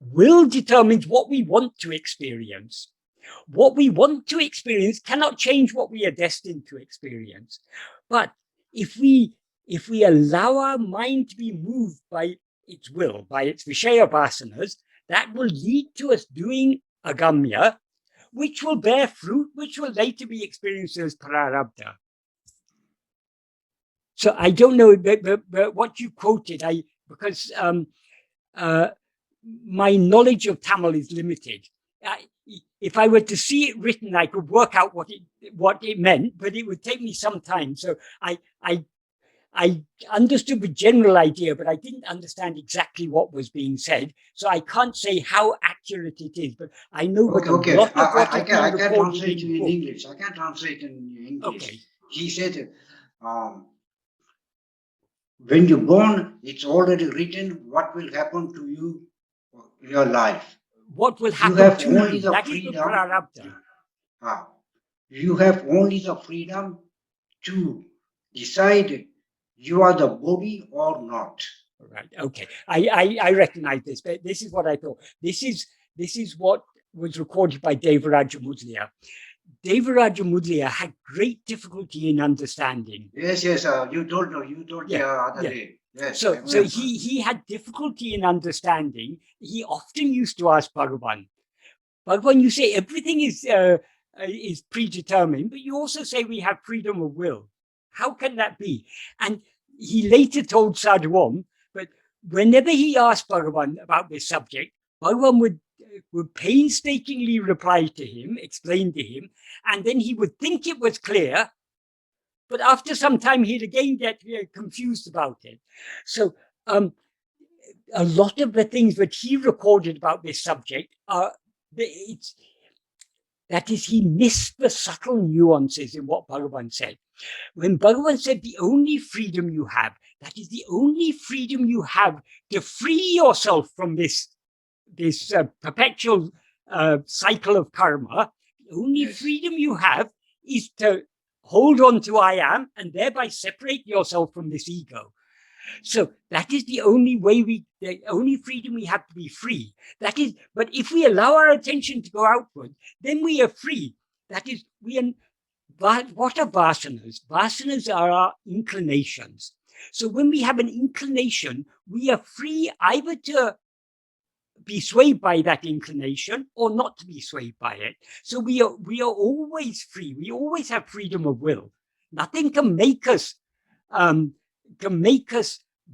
Will determines what we want to experience. What we want to experience cannot change what we are destined to experience. But if we allow our mind to be moved by its will, by its vishaya vasanas, that will lead to us doing agamya, which will bear fruit, which will later be experienced as prarabdha. So I don't know what you quoted, because my knowledge of Tamil is limited. If I were to see it written, I could work out what it meant, but it would take me some time. So I understood the general idea, but I didn't understand exactly what was being said. So I can't say how accurate it is, but I know Okay, that a okay. lot of what I is being can recorded translate in in books. English. I can translate in English. Okay. He said, when you're born, it's already written what will happen to you in your life. What will You happen have to only you? the That is the freedom. prarabdha. You have only the freedom to decide you are the body or not. Right. Okay. I recognize this, but this is what I thought. This is what was recorded by Devaraja Mudaliar. Devaraja Mudaliar had great difficulty in understanding. Yes. You told the other day. Yes. So he had difficulty in understanding. He often used to ask Bhagavan, Bhagavan, you say everything is predetermined, but you also say we have freedom of will. How can that be? And he later told Sadhu Om, but whenever he asked Bhagavan about this subject, Bhagavan would painstakingly reply to him, explain to him, and then he would think it was clear, but after some time he'd again get confused about it. So a lot of the things that he recorded about this subject are, that is, he missed the subtle nuances in what Bhagavan said. When Bhagavan said the only freedom you have, that is the only freedom you have to free yourself from this perpetual cycle of karma, the only freedom you have is to hold on to I am and thereby separate yourself from this ego. So that is the only way the only freedom we have to be free. That is, but if we allow our attention to go outward, then we are free. That is, what are vasanas? Vasanas are our inclinations. So when we have an inclination, we are free either to be swayed by that inclination or not to be swayed by it. So we are always free. We always have freedom of will. Nothing can make us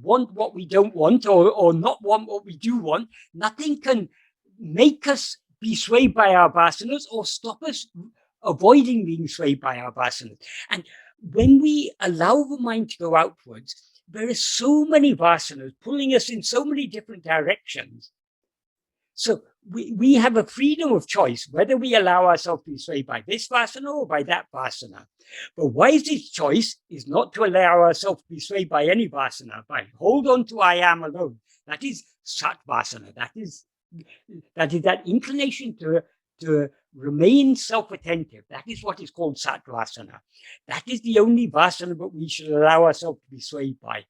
want what we don't want or not want what we do want. Nothing can make us be swayed by our vasanas or stop us avoiding being swayed by our vasanas. And when we allow the mind to go outwards, there are so many vasanas pulling us in so many different directions. So we have a freedom of choice, whether we allow ourselves to be swayed by this vasana or by that vasana. But wisest choice is not to allow ourselves to be swayed by any vasana, but hold on to I am alone. That is sat vasana. That is that inclination to remain self-attentive. That is what is called sat vasana. That is the only vasana that we should allow ourselves to be swayed by.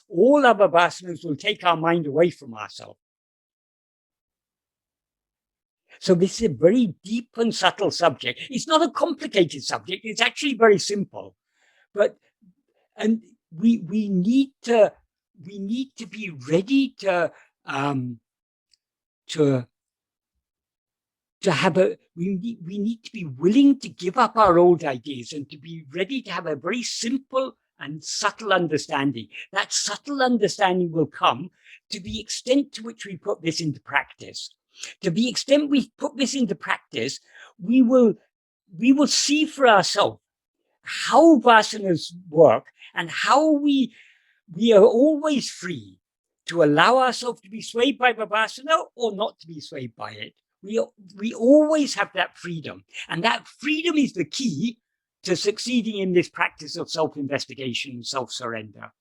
All other vasanas will take our mind away from ourselves. So this is a very deep and subtle subject. It's not a complicated subject. It's actually very simple, and we need to be ready to have we need to be willing to give up our old ideas and to be ready to have a very simple and subtle understanding. That subtle understanding will come to the extent to which we put this into practice. To the extent we put this into practice, we will see for ourselves how vasanas work and how we are always free to allow ourselves to be swayed by the vasana or not to be swayed by it. We always have that freedom, and that freedom is the key to succeeding in this practice of self-investigation and self-surrender.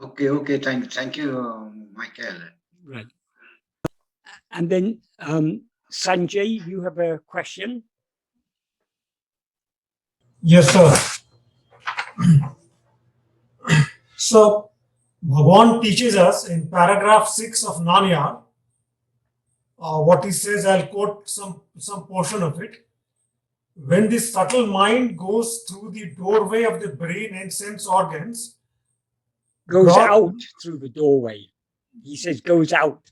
Okay. Thank you, Michael. Right. And then Sanjay, you have a question? Yes, sir. So, Bhagavan teaches us in paragraph 6 of Nāṉ Ār, what he says, I'll quote some portion of it. When the subtle mind goes through the doorway of the brain and sense organs, goes out through the doorway. He says goes out.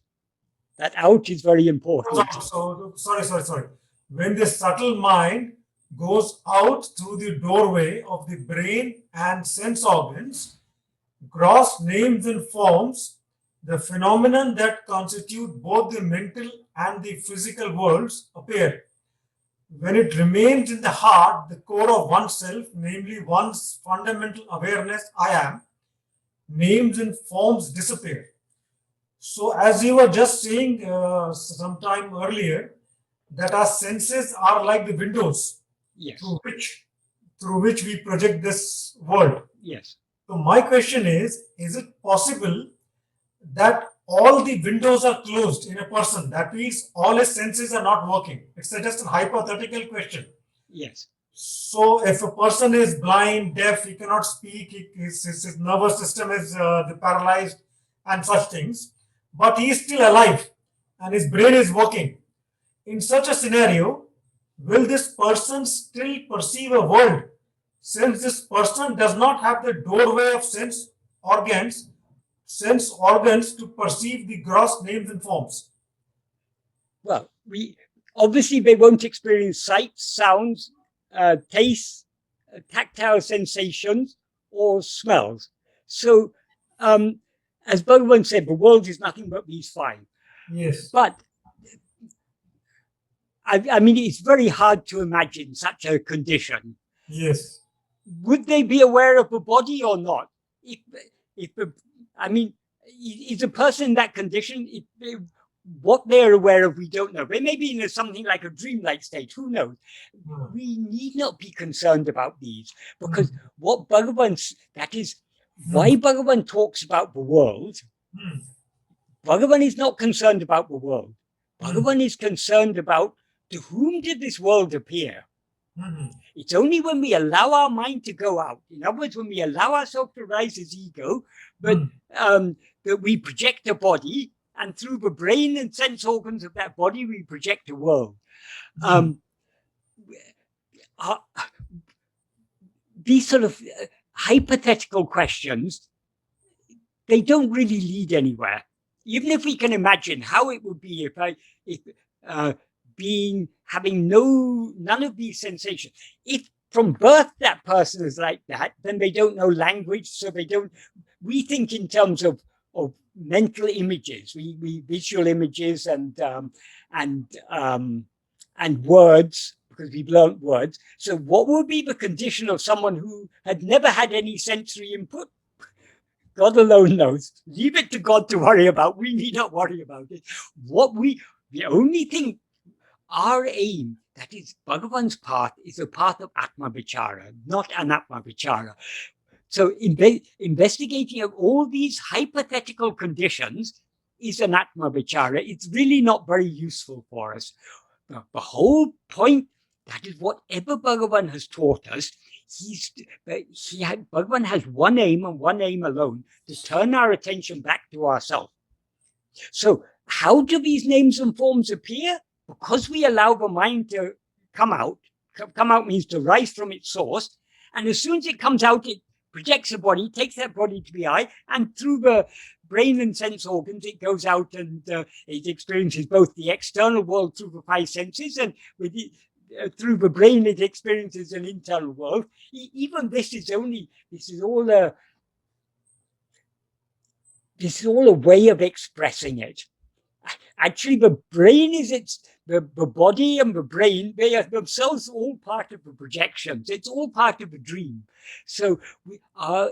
That out is very important. So, sorry. When the subtle mind goes out through the doorway of the brain and sense organs, gross names and forms the phenomenon that constitute both the mental and the physical worlds appear. When it remains in the heart, the core of oneself, namely one's fundamental awareness, I am, names and forms disappear. So, as you were just saying some time earlier, that our senses are like the windows Yes. through which we project this world. Yes. So, my question is it possible that all the windows are closed in a person? That means all his senses are not working. It's just a hypothetical question. Yes. So, if a person is blind, deaf, he cannot speak, his nervous system is paralyzed and such things, but he is still alive and his brain is working. In such a scenario, will this person still perceive a world, since this person does not have the doorway of sense organs to perceive the gross names and forms? Well, obviously they won't experience sights, sounds, tastes, tactile sensations, or smells. So, as Bhagavan said, the world is nothing but these five. Yes. But I mean, it's very hard to imagine such a condition. Yes. Would they be aware of the body or not? I mean, is a person in that condition? What they're aware of, we don't know. They may be in something like a dreamlike state. Who knows? We need not be concerned about these, because what Bhagavan, that is why Bhagavan talks about the world. Bhagavan is not concerned about the world. Bhagavan is concerned about, to whom did this world appear? It's only when we allow our mind to go out, in other words, when we allow ourselves to rise as ego, but that we project a body, and through the brain and sense organs of that body, we project a world. These sort of hypothetical questions, they don't really lead anywhere. Even if we can imagine how it would be if having none of these sensations. If from birth that person is like that, then they don't know language, so we think in terms of mental images, we visual images and words, because we've learned words. So what would be the condition of someone who had never had any sensory input? God alone knows. Leave it to God to worry about. We need not worry about it. The only thing, our aim, that is Bhagavan's path, is a path of Atma-vichara, not Anatma-vichara. So investigating of all these hypothetical conditions is an Atma-vichara. It's really not very useful for us. The whole point, that is whatever Bhagavan has taught us, Bhagavan has one aim and one aim alone, to turn our attention back to ourselves. So how do these names and forms appear? Because we allow the mind to come out. Come out means to rise from its source. And as soon as it comes out, it projects a body, takes that body to be I, and through the brain and sense organs, it goes out and it experiences both the external world through the five senses, and through the brain, it experiences an internal world. Even this is all a way of expressing it. Actually, the brain is the body and the brain, they are themselves all part of the projections. It's all part of the dream. So our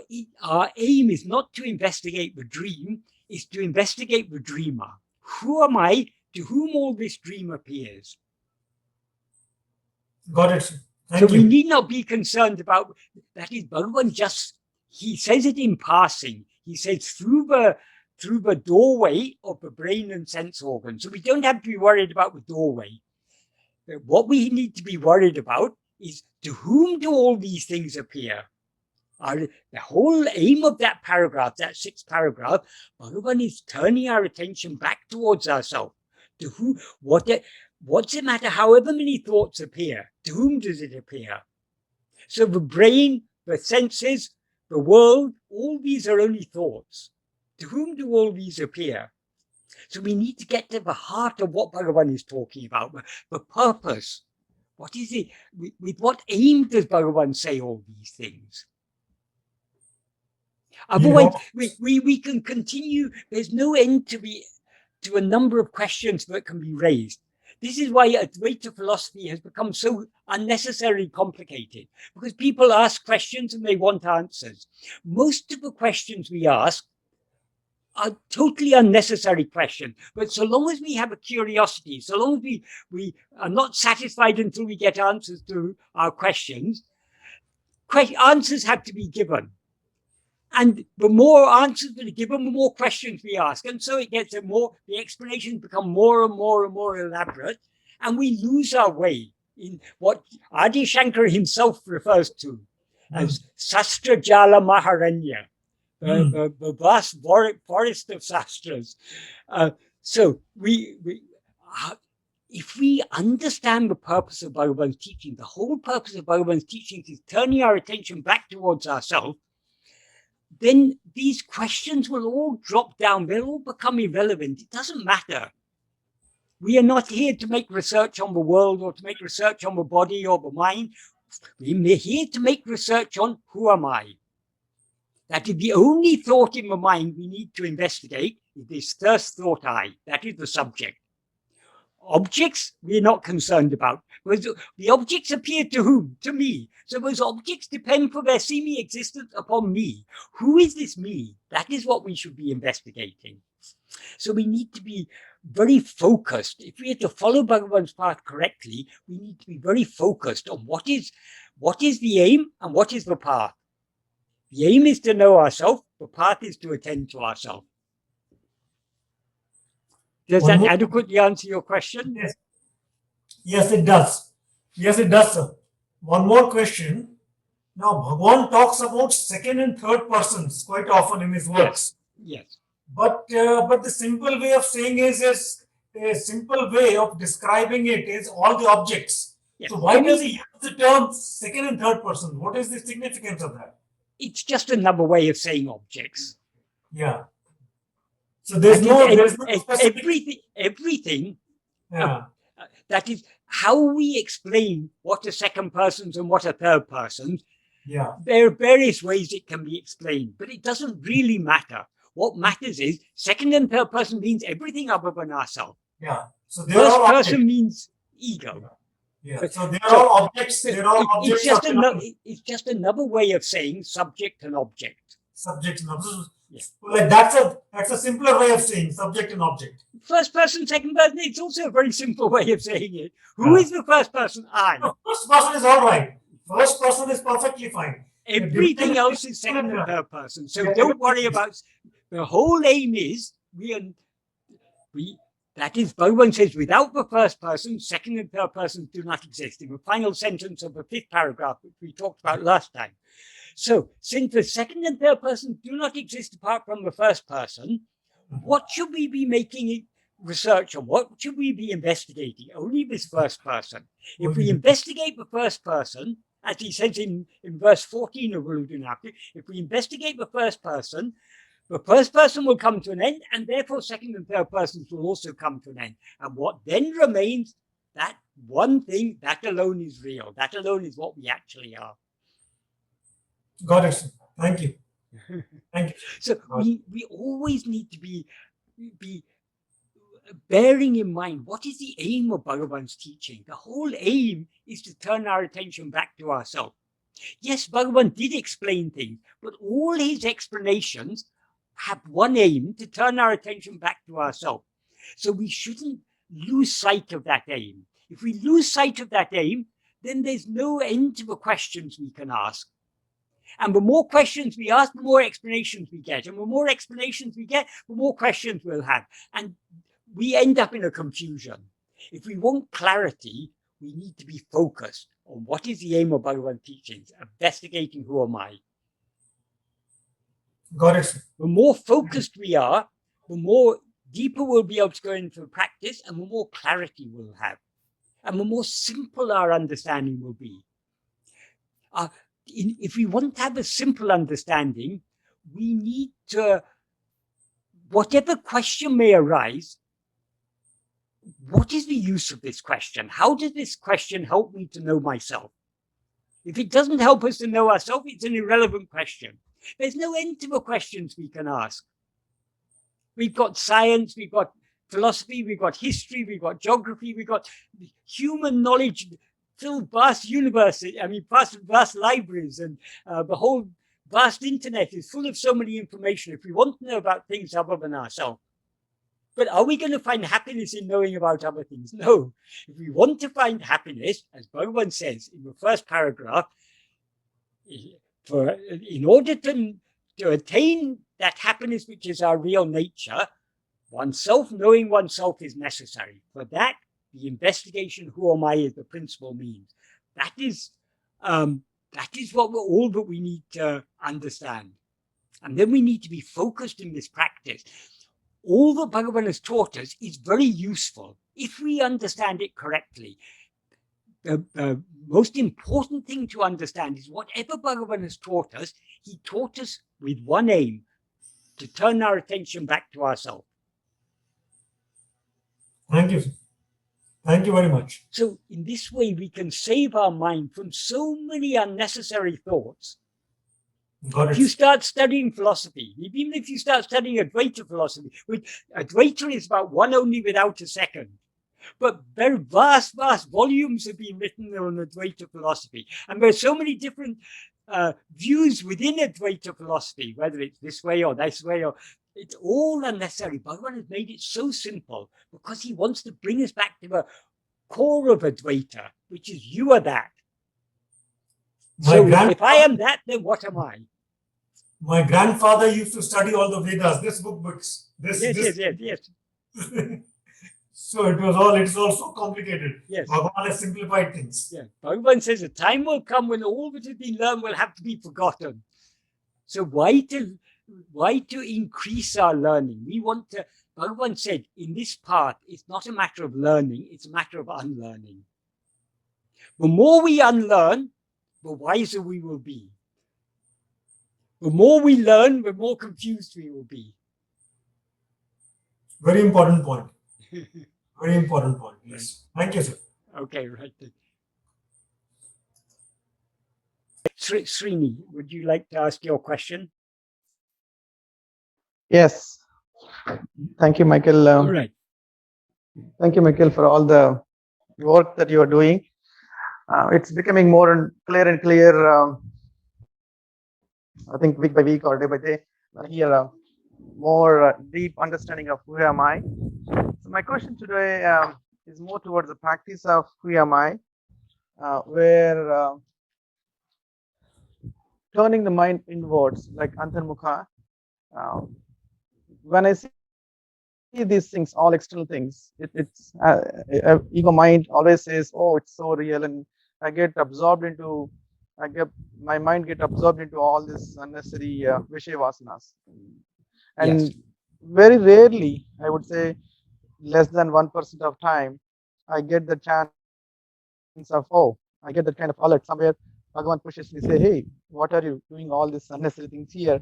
aim is not to investigate the dream, is to investigate the dreamer. Who am I, to whom all this dream appears? Got it. Thank you. We need not be concerned about, that is, Bhagavan he says it in passing. He says through the doorway of the brain and sense organs. So we don't have to be worried about the doorway. What we need to be worried about is, to whom do all these things appear? The whole aim of that paragraph, that sixth paragraph, Bhagavan is turning our attention back towards ourselves. To who, what's it matter however many thoughts appear? To whom does it appear? So the brain, the senses, the world, all these are only thoughts. To whom do all these appear? So we need to get to the heart of what Bhagavan is talking about, the purpose. What is it? With what aim does Bhagavan say all these things? Otherwise, we can continue. There's no end to a number of questions that can be raised. This is why Advaita philosophy has become so unnecessarily complicated, because people ask questions and they want answers. Most of the questions we ask are totally unnecessary questions. But so long as we have a curiosity, so long as we are not satisfied until we get answers to our questions, answers have to be given. And the more answers that are given, the more questions we ask. And so it gets the explanations become more and more and more elaborate. And we lose our way in what Adi Shankara himself refers to as Sastra Jala Maharanya, the vast forest of Sastras. So if we understand the purpose of Bhagavan's teaching, the whole purpose of Bhagavan's teaching is turning our attention back towards ourselves, then these questions will all drop down. They'll all become irrelevant. It doesn't matter. We are not here to make research on the world or to make research on the body or the mind. We're here to make research on who am I? That is the only thought in the mind we need to investigate, is this first thought I. That is the subject. Objects we're not concerned about, because the objects appear to whom? To me. So those objects depend for their seeming existence upon me. Who is this me? That is what we should be investigating. So we need to be very focused. If we are to follow Bhagavan's path correctly, we need to be very focused on what is the aim and what is the path. The aim is to know ourselves, the path is to attend to ourselves. Does that adequately answer your question? Yes. Yes, it does. Yes, it does, sir. One more question. Now, Bhagavan talks about second and third persons quite often in his works. Yes. But the simple way of saying is a simple way of describing it is all the objects. Yes. So why does he use the term second and third person? What is the significance of that? It's just another way of saying objects. Yeah. So there's no everything. Yeah. That is how we explain what are second persons and what are third persons. Yeah. There are various ways it can be explained, but it doesn't really matter. What matters is second and third person means everything other than ourselves. Yeah. So first person means ego. Yeah. So they're all objects. They're all objects. It's just another way of saying subject and object. Subject and object. Yeah. Like that's a simpler way of saying subject and object. First person, second person. It's also a very simple way of saying it. Who is the first person? I. No, first person is all right. First person is perfectly fine. Everything else is second and third person. So don't worry about. The whole aim is that is, Bhagavan says, without the first person, second and third persons do not exist. In the final sentence of the 5th paragraph, which we talked about last time. So, since the second and third persons do not exist apart from the first person, what should we be making research on? What should we be investigating? Only this first person. If we investigate the first person, as he says in verse 14 of Uḷḷadu Nāṛpadu, if we investigate the first person will come to an end, and therefore second and third persons will also come to an end. And what then remains, that one thing, that alone is real. That alone is what we actually are. Got it. Thank you. Thank you. So we always need to be bearing in mind what is the aim of Bhagavan's teaching. The whole aim is to turn our attention back to ourselves. Yes, Bhagavan did explain things, but all his explanations have one aim, to turn our attention back to ourselves. So we shouldn't lose sight of that aim. If we lose sight of that aim, then there's no end to the questions we can ask. And the more questions we ask, the more explanations we get. And the more explanations we get, the more questions we'll have. And we end up in a confusion. If we want clarity, we need to be focused on what is the aim of Bhagavan's teachings, investigating who am I. Got it. The more focused we are, the more deeper we'll be able to go into practice, and the more clarity we'll have. And the more simple our understanding will be. If we want to have a simple understanding, we need to, whatever question may arise, what is the use of this question? How does this question help me to know myself? If it doesn't help us to know ourselves, it's an irrelevant question. There's no end to the questions we can ask. We've got science, we've got philosophy, we've got history, we've got geography, we've got human knowledge, filled vast universes, vast libraries, and the whole vast internet is full of so many information if we want to know about things other than ourselves. But are we going to find happiness in knowing about other things? No. If we want to find happiness, as Bhagavan says in the first paragraph, in order to attain that happiness which is our real nature, knowing oneself is necessary. For that, the investigation, who am I, is the principal means. That is all that we need to understand. And then we need to be focused in this practice. All that Bhagavan has taught us is very useful if we understand it correctly. The most important thing to understand is whatever Bhagavan has taught us, he taught us with one aim, to turn our attention back to ourselves. Thank you. Thank you very much. So in this way, we can save our mind from so many unnecessary thoughts. Got If it. you start studying philosophy, even if you start studying Advaita philosophy, which Advaita is about one only without a second, but very vast volumes have been written on Advaita philosophy. And there are so many different views within Advaita philosophy, whether it's this way or this way, or it's all unnecessary. Bhagavan has made it so simple because he wants to bring us back to the core of Advaita, which is you are that. So if I am that, then what am I? My grandfather used to study all the Vedas, this books. Yes. So it's all so complicated. Yes. Bhagavan has simplified things. Yeah. Bhagavan says a time will come when all that has been learned will have to be forgotten. So why to increase our learning? Bhagavan said, in this path, it's not a matter of learning, it's a matter of unlearning. The more we unlearn, the wiser we will be. The more we learn, the more confused we will be. Very important point. Very important point. Yes. Thank you, sir. Okay, right. Srini, would you like to ask your question? Yes. Thank you, Michael. All right. Thank you, Michael, for all the work that you are doing. It's becoming more clear and clear. I think week by week or day by day, I hear a more deep understanding of who am I. So my question today is more towards the practice of who am I, where turning the mind inwards, like Antarmukha. When I see these things, all external things, it's ego mind always says, oh, it's so real, and my mind get absorbed into all this unnecessary Vishaya Vasanas. And Yes. very rarely, I would say less than 1% of time, I get the chance of, I get that kind of alert somewhere. Bhagavan pushes me, say, hey, what are you doing all these unnecessary things here?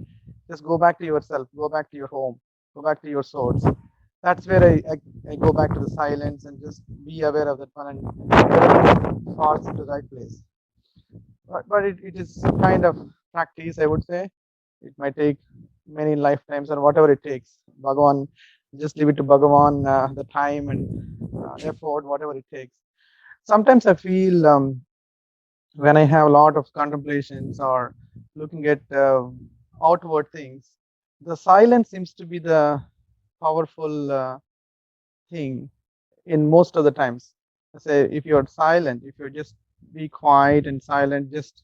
Just go back to yourself, go back to your home, go back to your source. That's where I go back to the silence and just be aware of that one and falls into the right place. But it is kind of practice, I would say. It might take many lifetimes or whatever it takes. Bhagavan, just leave it to Bhagavan, the time and effort, whatever it takes. Sometimes I feel when I have a lot of contemplations or looking at outward things, the silence seems to be the powerful thing in most of the times. I say, if you're silent, if you just be quiet and silent, just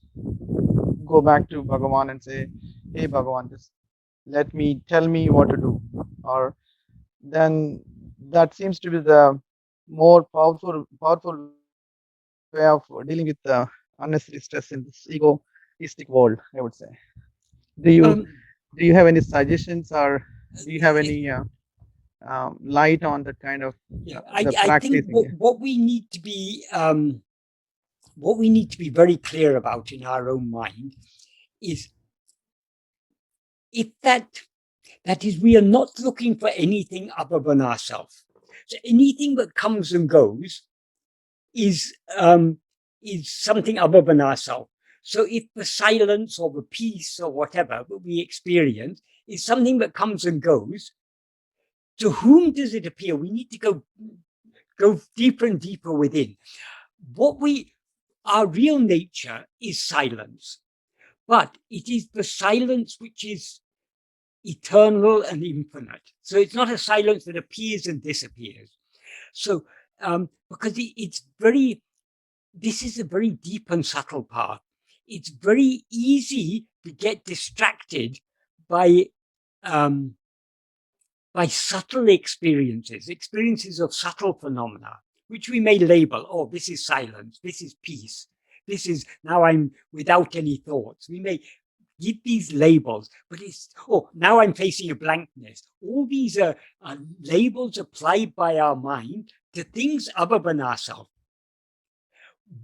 go back to Bhagavan and say, hey Bhagavan, just tell me what to do. Or then that seems to be the more powerful way of dealing with the unnecessary stress in this egoistic world, I would say. Do you have any suggestions, or do you have any light on that kind of I think what we need to be very clear about in our own mind is if that is, we are not looking for anything other than ourselves. So anything that comes and goes is something other than ourselves. So if the silence or the peace or whatever that we experience is something that comes and goes, to whom does it appear? We need to go deeper and deeper within. Our real nature is silence, but it is the silence which is eternal and infinite. So it's not a silence that appears and disappears. So because this is a very deep and subtle path. It's very easy to get distracted by subtle experiences of subtle phenomena, which we may label, oh, this is silence, this is peace, this is now I'm without any thoughts. We may give these labels, but now I'm facing a blankness. All these are labels applied by our mind to things other than ourselves.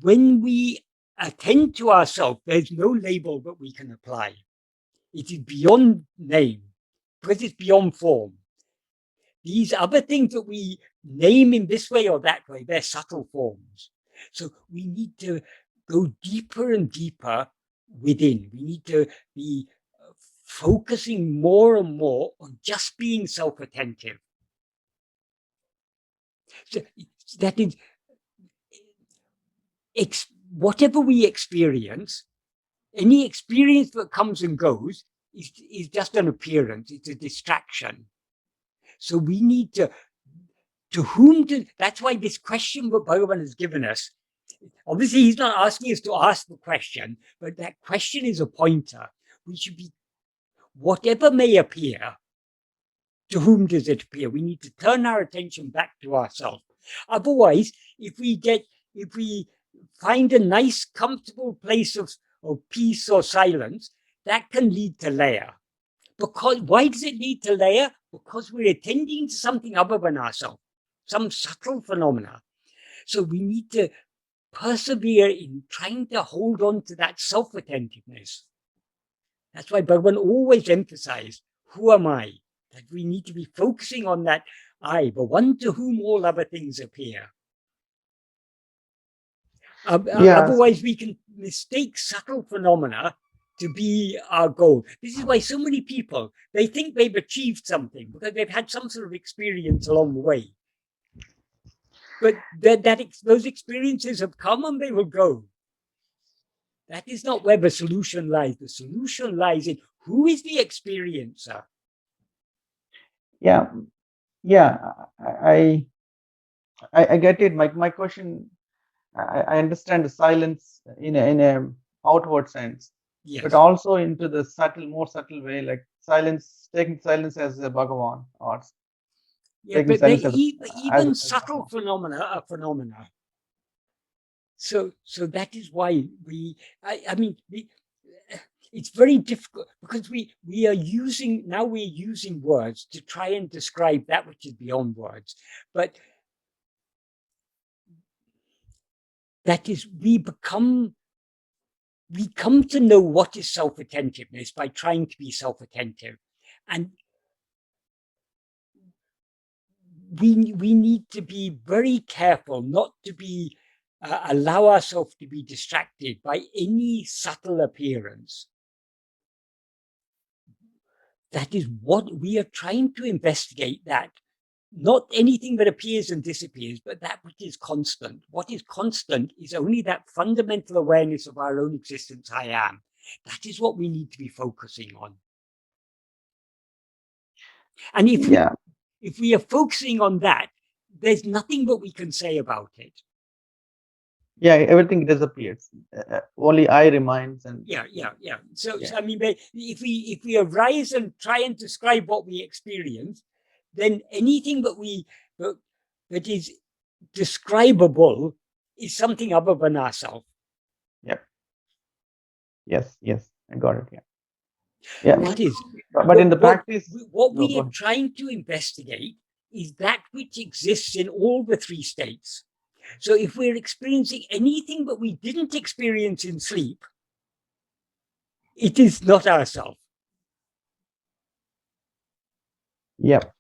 When we attend to ourselves, there's no label that we can apply. It is beyond name, because it's beyond form. These other things that we name in this way or that way, they're subtle forms. So we need to go deeper and deeper within. We need to be focusing more and more on just being self-attentive. So that is, whatever we experience, any experience that comes and goes is just an appearance. It's a distraction. So we need that's why this question that Bhagavan has given us, obviously he's not asking us to ask the question, but that question is a pointer. We should be, whatever may appear, to whom does it appear? We need to turn our attention back to ourselves. Otherwise, if we find a nice, comfortable place of peace or silence, that can lead to laya. Why does it lead to laya? Because we're attending to something other than ourselves, some subtle phenomena. So we need to persevere in trying to hold on to that self-attentiveness. That's why Bhagavan always emphasized, who am I? That we need to be focusing on that I, the one to whom all other things appear. Otherwise, we can mistake subtle phenomena to be our goal. This is why so many people, they think they've achieved something because they've had some sort of experience along the way. But those experiences have come and they will go. That is not where the solution lies. The solution lies in who is the experiencer. Yeah, I get it. My question, I understand the silence in a outward sense, Yes. but also into the more subtle way, like taking silence as a Bhagavan, or yeah, but even subtle phenomena are phenomena. So that is why it's very difficult because we're using words to try and describe that which is beyond words. But that is, we come to know what is self-attentiveness by trying to be self-attentive. And we need to be very careful not to be allow ourselves to be distracted by any subtle appearance. That is what we are trying to investigate, that not anything that appears and disappears, but that which is constant. What is constant is only that fundamental awareness of our own existence, I am. That is what we need to be focusing on. And if we are focusing on that, there's nothing that we can say about it. Yeah, everything disappears. Only I remains. And yeah. So I mean, if we arise and try and describe what we experience, then anything that is describable is something other than ourselves. Yep. Yes, I got it. Yeah. That is. But in the practice, what we are trying to investigate is that which exists in all the three states. So if we're experiencing anything that we didn't experience in sleep, it is not ourselves. Yep.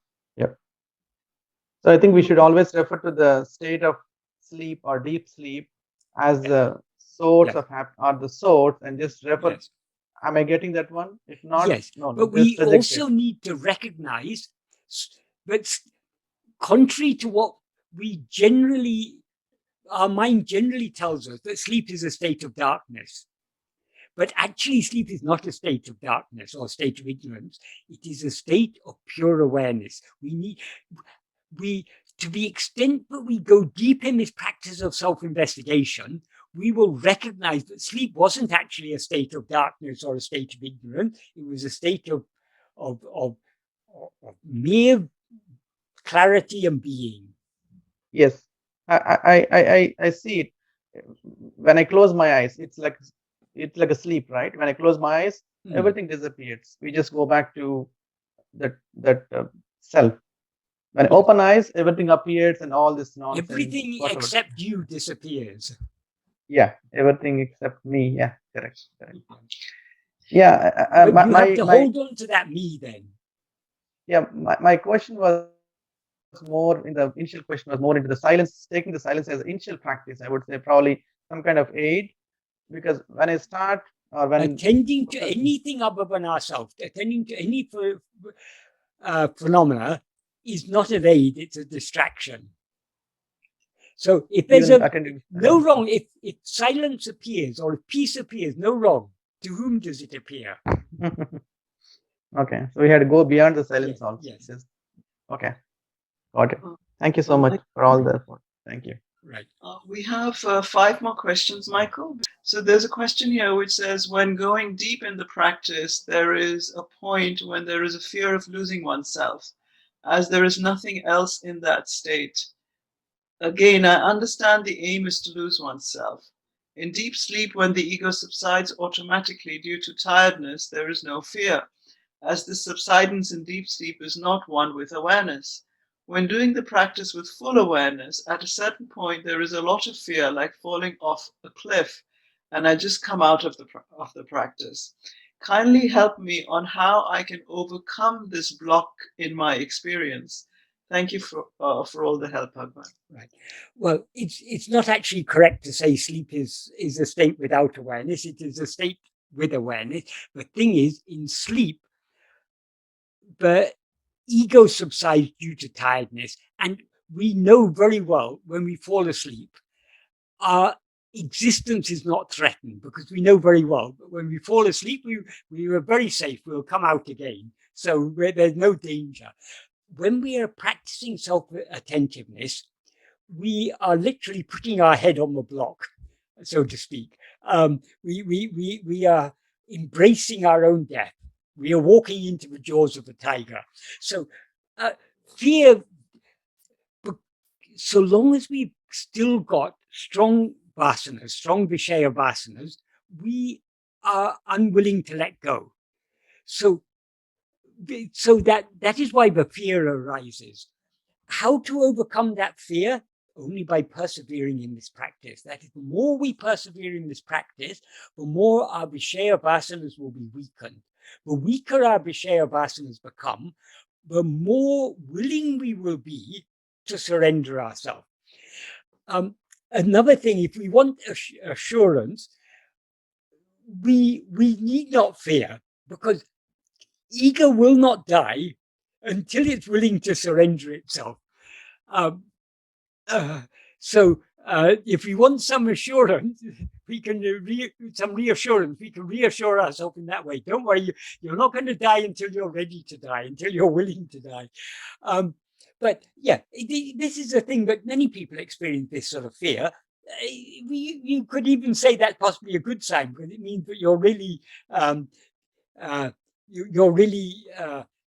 So I think we should always refer to the state of sleep or deep sleep as the source Yeah. of are the source, and just refer. Yes. Am I getting that one? If not, Yes, no, but just we reject also it. need to recognize that contrary to what we generally, our mind generally tells us that sleep is a state of darkness. But actually, sleep is not a state of darkness or a state of ignorance. It is a state of pure awareness. To the extent that we go deep in this practice of self-investigation, we will recognize that sleep wasn't actually a state of darkness or a state of ignorance. It was a state of mere clarity and being. Yes, I see it. When I close my eyes, it's like a sleep, right? When I close my eyes, everything disappears. We just go back to that self. When I open eyes, everything appears, and all this nonsense. Everything whatever. except you disappears. Yeah, everything except me. Yeah, correct. Yeah, But you have to hold on to that me then. Yeah, my question was more in the initial question was more into the silence, taking the silence as an initial practice. I would say probably some kind of aid, because when I start or when attending to anything other than ourselves, attending to any phenomena is not an aid, it's a distraction. So if there's no wrong, if silence appears or if peace appears, no wrong, to whom does it appear? Okay, so we had to go beyond the silence also. Yes. Okay, got it. Thank you so much for all the effort. Thank you. Right. We have 5 more questions, Michael. So there's a question here which says, when going deep in the practice, there is a point when there is a fear of losing oneself, as there is nothing else in that state. Again, I understand the aim is to lose oneself. In deep sleep, when the ego subsides automatically due to tiredness, there is no fear, as the subsidence in deep sleep is not one with awareness. When doing the practice with full awareness, at a certain point there is a lot of fear, like falling off a cliff, and I just come out of the practice. Kindly help me on how I can overcome this block in my experience. Thank you for all the help, Bhagavan. Right. Well, it's not actually correct to say sleep is a state without awareness. It is a state with awareness. The thing is, in sleep, the ego subsides due to tiredness. And we know very well when we fall asleep, our existence is not threatened, because we know very well that when we fall asleep, we are very safe. We'll come out again. So there's no danger. When we are practicing self-attentiveness, we are literally putting our head on the block, so to speak. We are embracing our own death. We are walking into the jaws of the tiger. So fear, so long as we've still got strong vasanas, strong Vishaya vasanas, we are unwilling to let go. So that is why the fear arises. How to overcome that fear? Only by persevering in this practice. That is, the more we persevere in this practice, the more our Vishaya vasanas will be weakened. The weaker our Vishaya vasanas become, the more willing we will be to surrender ourselves. Another thing, if we want assurance, we need not fear, because ego will not die until it's willing to surrender itself. So if we want some assurance, we can some reassurance. We can reassure ourselves in that way. Don't worry, you're not going to die until you're ready to die, until you're willing to die. But yeah, this is a thing that many people experience, this sort of fear. You could even say that's possibly a good sign, because it means that you're really,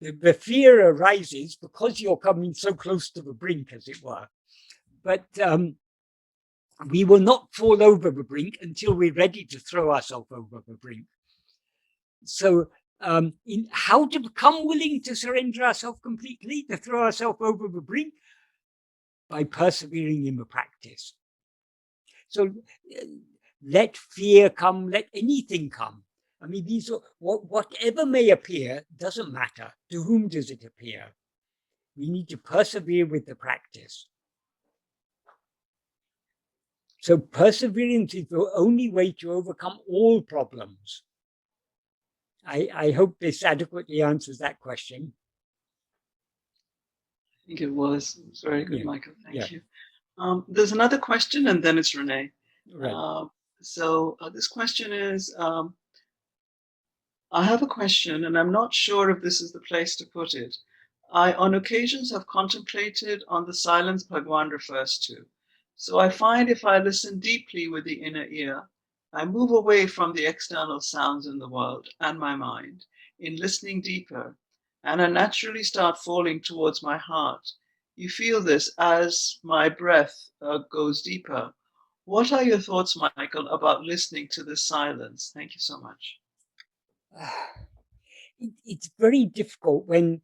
the fear arises because you're coming so close to the brink, as it were. But we will not fall over the brink until we're ready to throw ourselves over the brink. So in how to become willing to surrender ourselves completely, to throw ourselves over the brink? By persevering in the practice. So let fear come, let anything come. I mean, these are, whatever may appear doesn't matter. To whom does it appear? We need to persevere with the practice. So perseverance is the only way to overcome all problems. I hope this adequately answers that question. I think it was very good, Yeah. Michael. Thank Yeah. you. There's another question, and then it's Renee. Right. This question is, I have a question, and I'm not sure if this is the place to put it. I, on occasions, have contemplated on the silence Bhagavan refers to. So I find if I listen deeply with the inner ear, I move away from the external sounds in the world and my mind in listening deeper, and I naturally start falling towards my heart. You feel this as my breath goes deeper. What are your thoughts, Michael, about listening to this silence? Thank you so much. It's very difficult when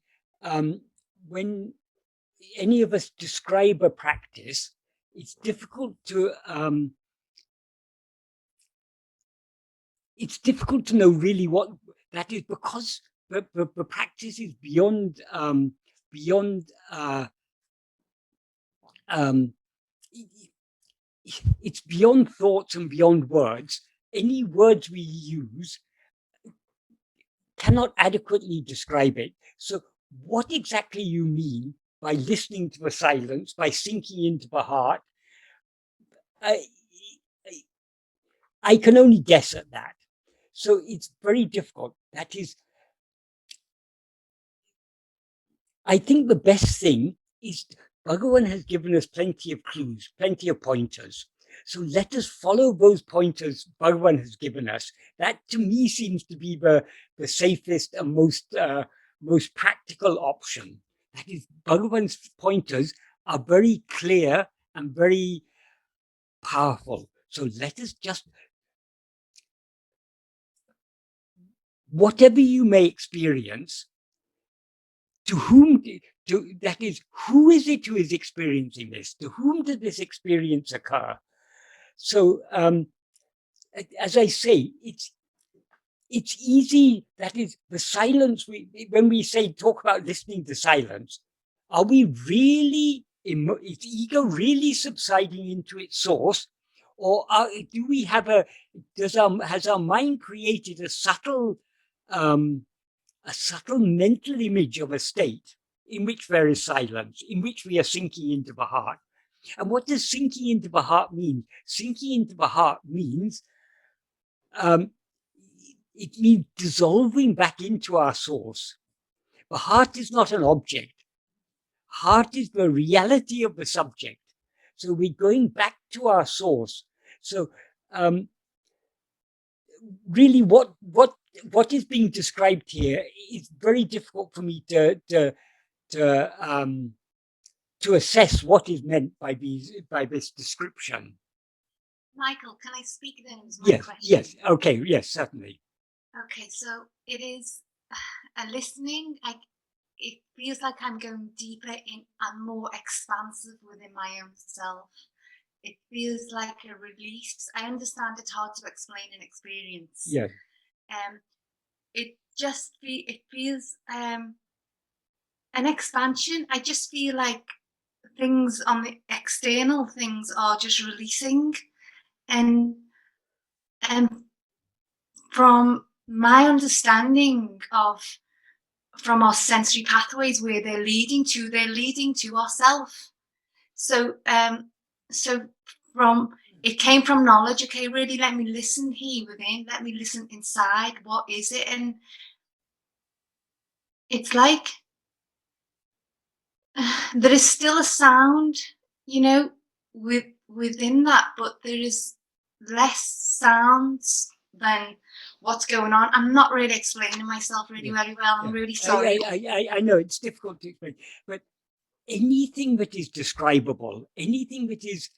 any of us describe a practice. It's difficult to know really what that is, because the practice is beyond it's beyond thoughts and beyond words. Any words we use cannot adequately describe it. So what exactly you mean by listening to the silence, by sinking into the heart, I can only guess at that. So it's very difficult. That is, I think the best thing is Bhagavan has given us plenty of clues, plenty of pointers. So let us follow those pointers Bhagavan has given us. That to me seems to be the safest and most practical option. That is, Bhagavan's pointers are very clear and very powerful. So let us just, whatever you may experience, that is, who is it who is experiencing this? To whom did this experience occur? So, as I say, it's easy. That is, the silence. When we talk about listening to silence, are we really? Is ego really subsiding into its source, or do we have has our mind created a subtle mental image of a state in which there is silence, in which we are sinking into the heart? And what does sinking into the heart mean? Sinking into the heart means it means dissolving back into our source. The heart is not an object. Heart is the reality of the subject. So we're going back to our source. So really, what is being described here is very difficult for me to assess what is meant by this description. Michael, can I speak then? Is my question? Yes, okay, yes, certainly. Okay, so it is a listening. It feels like I'm going deeper in and more expansive within my own self. It feels like a release. I understand it's hard to explain an experience. Yes. It feels an expansion. I just feel like things on the external things are just releasing, and from my understanding from our sensory pathways, where they're leading to ourself. So from it came from knowledge. Okay, really, let me listen here within. Let me listen inside. What is it? And it's like there is still a sound, within that, but there is less sounds than what's going on. I'm not really explaining myself very well. I'm really sorry. I know it's difficult to explain, but anything that is describable, anything that is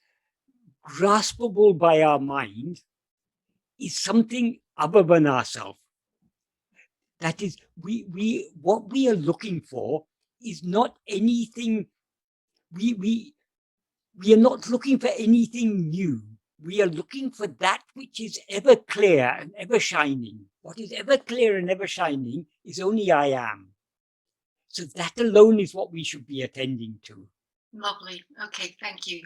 graspable by our mind, is something other than ourselves. That is, what we are looking for is not anything. We are not looking for anything new. We are looking for that which is ever clear and ever shining. What is ever clear and ever shining is only I am. So that alone is what we should be attending to. Lovely. Okay, thank you.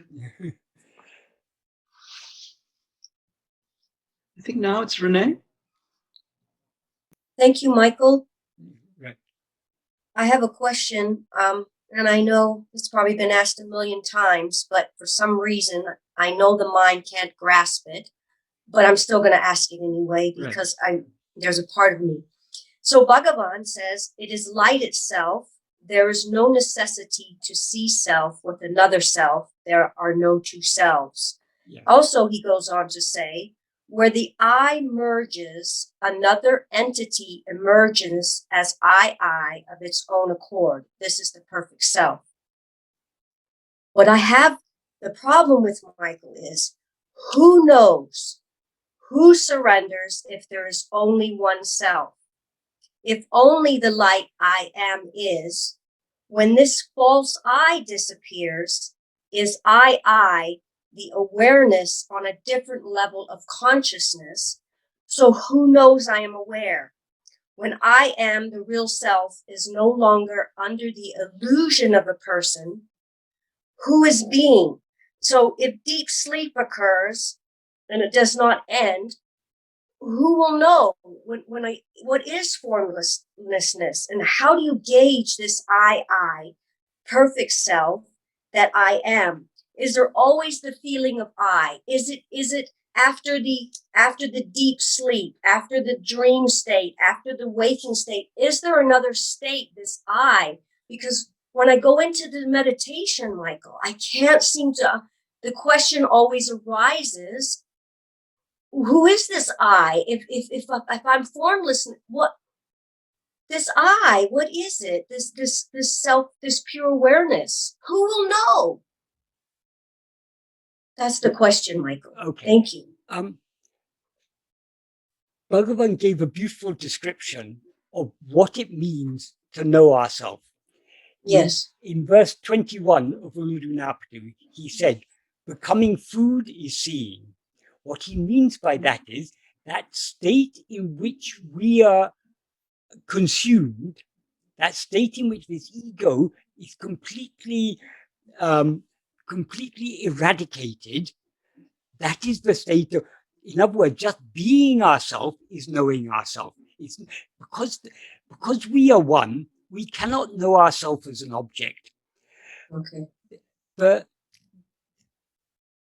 I think now it's Renee. Thank you, Michael. Right. I have a question, and I know it's probably been asked a million times, but for some reason, I know the mind can't grasp it, but I'm still going to ask it anyway because there's a part of me. So Bhagavan says, it is light itself. There is no necessity to see self with another self. There are no two selves. Yeah. Also, he goes on to say, where the I merges, another entity emerges as I of its own accord. This is the perfect self. What I have the problem with, Michael, is who knows, who surrenders if there is only one self? If only the light I am is, when this false I disappears, is I the awareness on a different level of consciousness. So who knows I am aware? When I am the real self is no longer under the illusion of a person, who is being? So if deep sleep occurs and it does not end, who will know what is formlessness, and how do you gauge this I, perfect self that I am? Is there always the feeling of I? Is it after the deep sleep, after the dream state, after the waking state? Is there another state, this I? Because when I go into the meditation, Michael, I can't seem to. The question always arises: who is this I? If I'm formless, what this I? What is it? This self, this pure awareness. Who will know? That's the question, Michael. Okay. Thank you. Bhagavan gave a beautiful description of what it means to know ourselves. Yes. In verse 21 of Uḷḷadu Nāṛpadu, he said, becoming food is seeing. What he means by that is that state in which we are consumed, that state in which this ego is completely eradicated. That is the state of, in other words, just being ourselves is knowing ourselves. It's because we are one, we cannot know ourselves as an object. Okay. The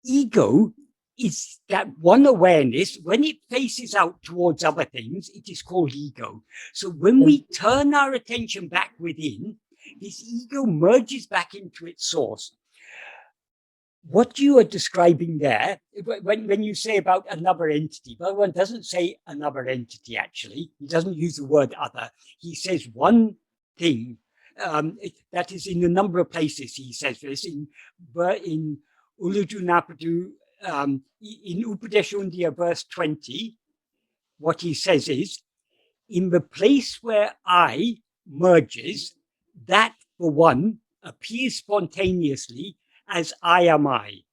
ego is that one awareness. When it faces out towards other things, it is called ego. So when we turn our attention back within, this ego merges back into its source. What you are describing there, when you say about another entity, Bhagavan doesn't say another entity, actually. He doesn't use the word other. He says one thing. That is in a number of places he says this. In Uḷḷadu Nāṛpadu, in Upadēśa Undiyār, verse 20, what he says is, in the place where I merges, that for one appears spontaneously as I am I.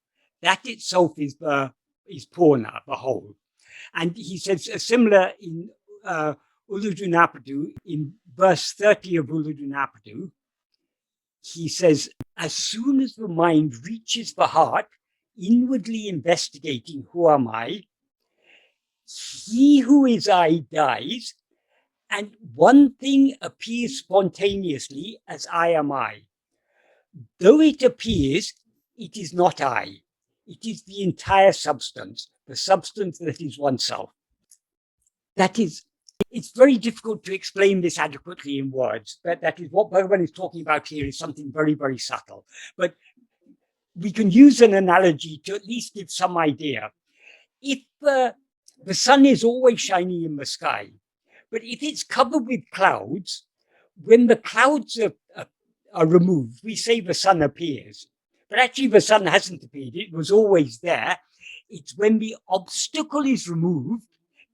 That itself is Purna, the whole. And he says a similar in Uḷḷadu Nāṛpadu, in verse 30 of Uḷḷadu Nāṛpadu, he says, as soon as the mind reaches the heart, inwardly investigating who am I, he who is I dies, and one thing appears spontaneously as I am I. Though it appears, it is not I. It is the entire substance, the substance that is oneself. That is, it's very difficult to explain this adequately in words, but that is what Bhagavan is talking about here, is something very, very subtle. But we can use an analogy to at least give some idea. If the sun is always shining in the sky, but if it's covered with clouds, when the clouds are removed, we say the sun appears. But actually the sun hasn't appeared. It was always there. It's when the obstacle is removed,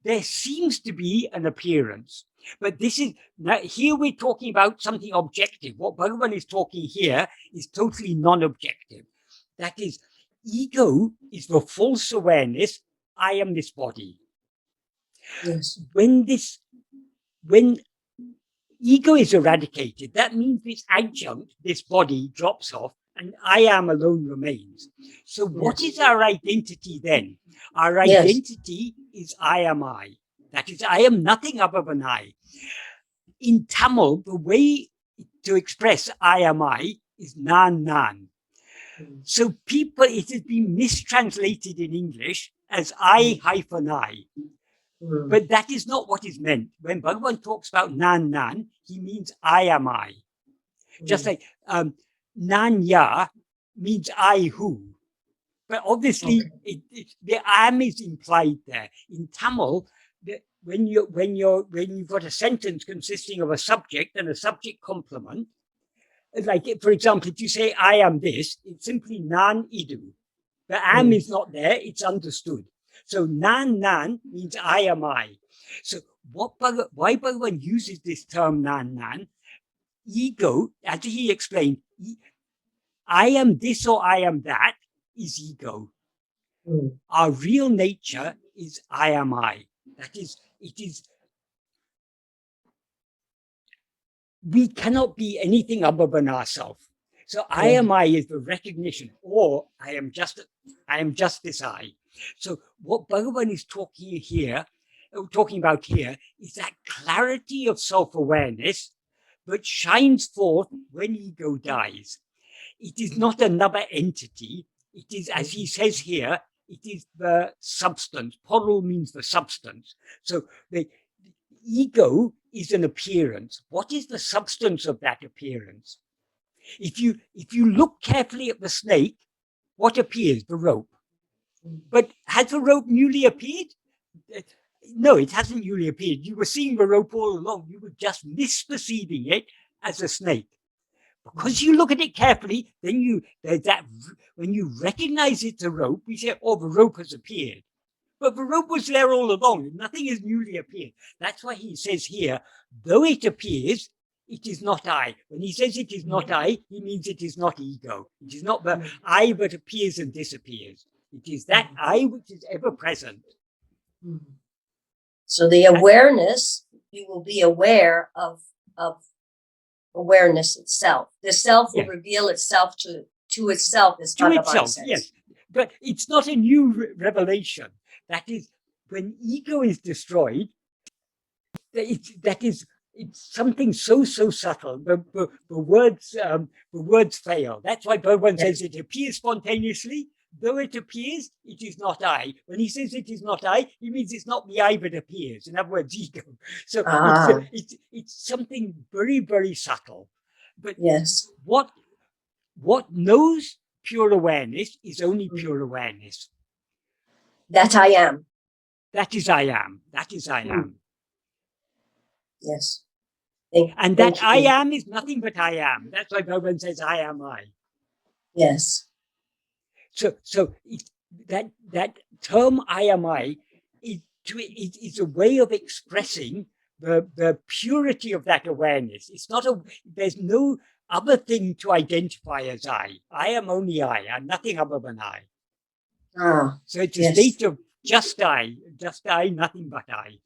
there seems to be an appearance. But this is, now here we're talking about something objective. What Bhagavan is talking here is totally non-objective. That is, ego is the false awareness, I am this body. Yes. When ego is eradicated, that means this adjunct, this body, drops off, and I am alone remains. So what is our identity then? Our identity is I am I. That is, I am nothing other than I. In Tamil, the way to express I am I is Nāṉ Ār. So people, it has been mistranslated in English as I-I. But that is not what is meant. When Bhagavan talks about Nāṉ Ār, he means I am I. Just like Nāṉ Ār means I who. But obviously, the am is implied there. In Tamil, when you've got a sentence consisting of a subject and a subject complement, like for example, if you say I am this, it's simply Nāṉ Ār. The am is not there; it's understood. So Nāṉ Ār means I am I. So why Bhagavan uses this term Nāṉ Ār? Ego, as he explained, I am this or I am that is ego. Our real nature is I am I. That is, it is. We cannot be anything other than ourselves. So I am I is the recognition, or I am just this I. So what Bhagavan is talking about here is that clarity of self-awareness that shines forth when ego dies. It is not another entity. It is, as he says here, it is the substance. Porul means the substance. So the ego is an appearance. What is the substance of that appearance? If you look carefully at the snake, what appears? The rope. But has the rope newly appeared? No, it hasn't newly appeared. You were seeing the rope all along. You were just misperceiving it as a snake. Because you look at it carefully, then when you recognize it's a rope, we say, oh, the rope has appeared. But the rope was there all along. Nothing has newly appeared. That's why he says here, though it appears, it is not I. When he says it is not I, he means it is not ego. It is not the I that appears and disappears. It is that I which is ever present. So the awareness, you will be aware of awareness itself. The self will reveal itself to itself, as Bhagavan says. Yes. But it's not a new revelation. That is, when ego is destroyed, it's something so subtle. The words fail. That's why Bhagavan says it appears spontaneously. Though it appears, it is not I. When he says it is not I, he means it's not the I that appears. In other words, ego. So it's something very, very subtle. But what knows pure awareness is only pure awareness. That I am. That is I am. That is I am. Yes. And that I am is nothing but I am. That's why Bhagavan says I am I. Yes. So that term I am I is a way of expressing the purity of that awareness. It's not there's no other thing to identify as I. I am only I. I'm nothing other than I. So it's a state of just I, nothing but I.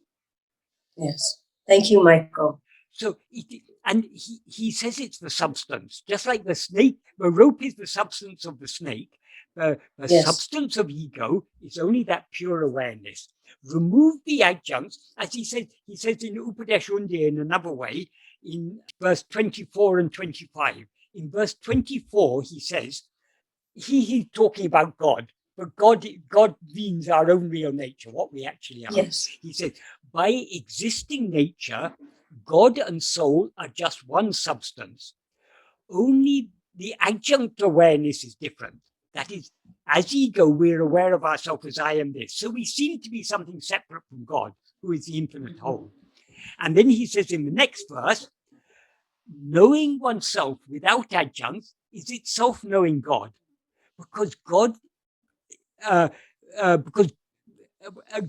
Yes. Thank you, Michael. So he says it's the substance, just like the snake. The rope is the substance of the snake. The substance of ego is only that pure awareness. Remove the adjuncts, as he says in Upadēśa Undiyār in another way, in verse 24 and 25. In verse 24, he says, he's talking about God, but God means our own real nature, what we actually are. Yes. He says, by existing nature, God and soul are just one substance. Only the adjunct awareness is different. That is, as ego, we're aware of ourselves as I am this. So we seem to be something separate from God, who is the infinite whole. And then he says in the next verse, knowing oneself without adjuncts is itself knowing God, because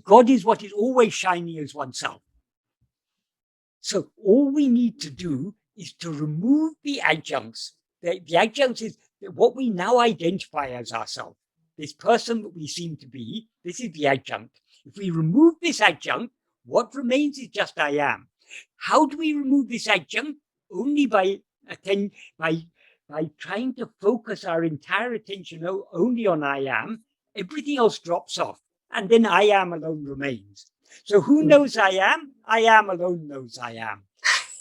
God is what is always shining as oneself. So all we need to do is to remove the adjuncts. The adjuncts is what we now identify as ourselves. This person that we seem to be, this is the adjunct. If we remove this adjunct, what remains is just I am. How do we remove this adjunct? Only by trying to focus our entire attention only on I am. Everything else drops off. and then I am alone remains. So who knows I am? I am alone knows I am.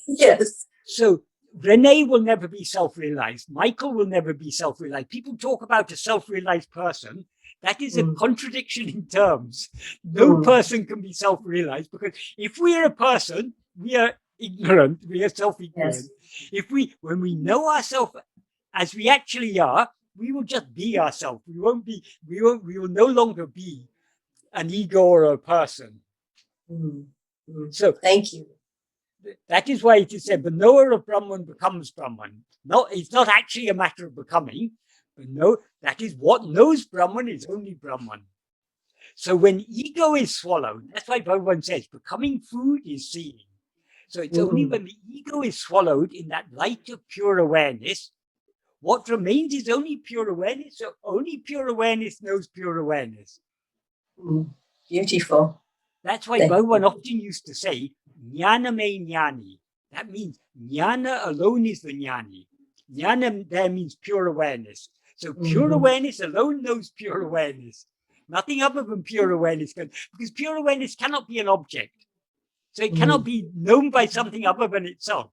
Yes. So Renee will never be self-realized. Michael will never be self-realized. People talk about a self-realized person. That is a contradiction in terms. No person can be self-realized, because if we are a person, we are ignorant. We are self-ignorant. Yes. When we know ourselves as we actually are, we will just be ourselves. We will no longer be an ego or a person. So thank you. that is why it is said, the knower of Brahman becomes Brahman. No, it's not actually a matter of becoming, but no, that is what knows Brahman is only Brahman. So when ego is swallowed, that's why Bhagavan says, becoming food is seeing. So it's only when the ego is swallowed in that light of pure awareness, what remains is only pure awareness. So only pure awareness knows pure awareness. Beautiful. That's why Bhagavan often used to say, Jnana me jnani. That means jnana alone is the jnani. Jnana there means pure awareness. So pure awareness alone knows pure awareness. Nothing other than pure awareness can, because pure awareness cannot be an object. So it cannot be known by something other than itself.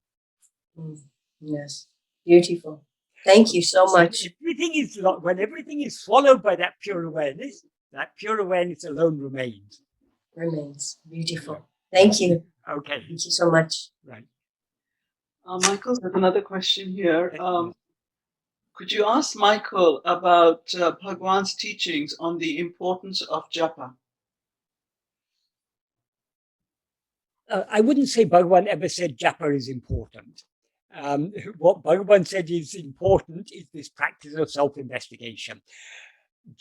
Yes. Beautiful. Thank you so much. When everything is swallowed by that pure awareness alone remains. Remains. Beautiful. Thank you. Okay. Thank you so much. Right. Michael, there's another question here. Could you ask Michael about Bhagavan's teachings on the importance of japa? I wouldn't say Bhagavan ever said japa is important. What Bhagavan said is important is this practice of self-investigation.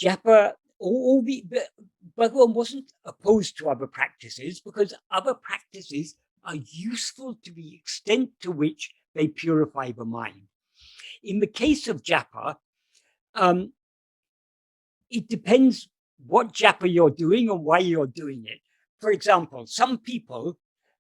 Japa, Bhagavan wasn't opposed to other practices, because other practices are useful to the extent to which they purify the mind. In the case of japa, it depends what japa you're doing and why you're doing it. For example, some people,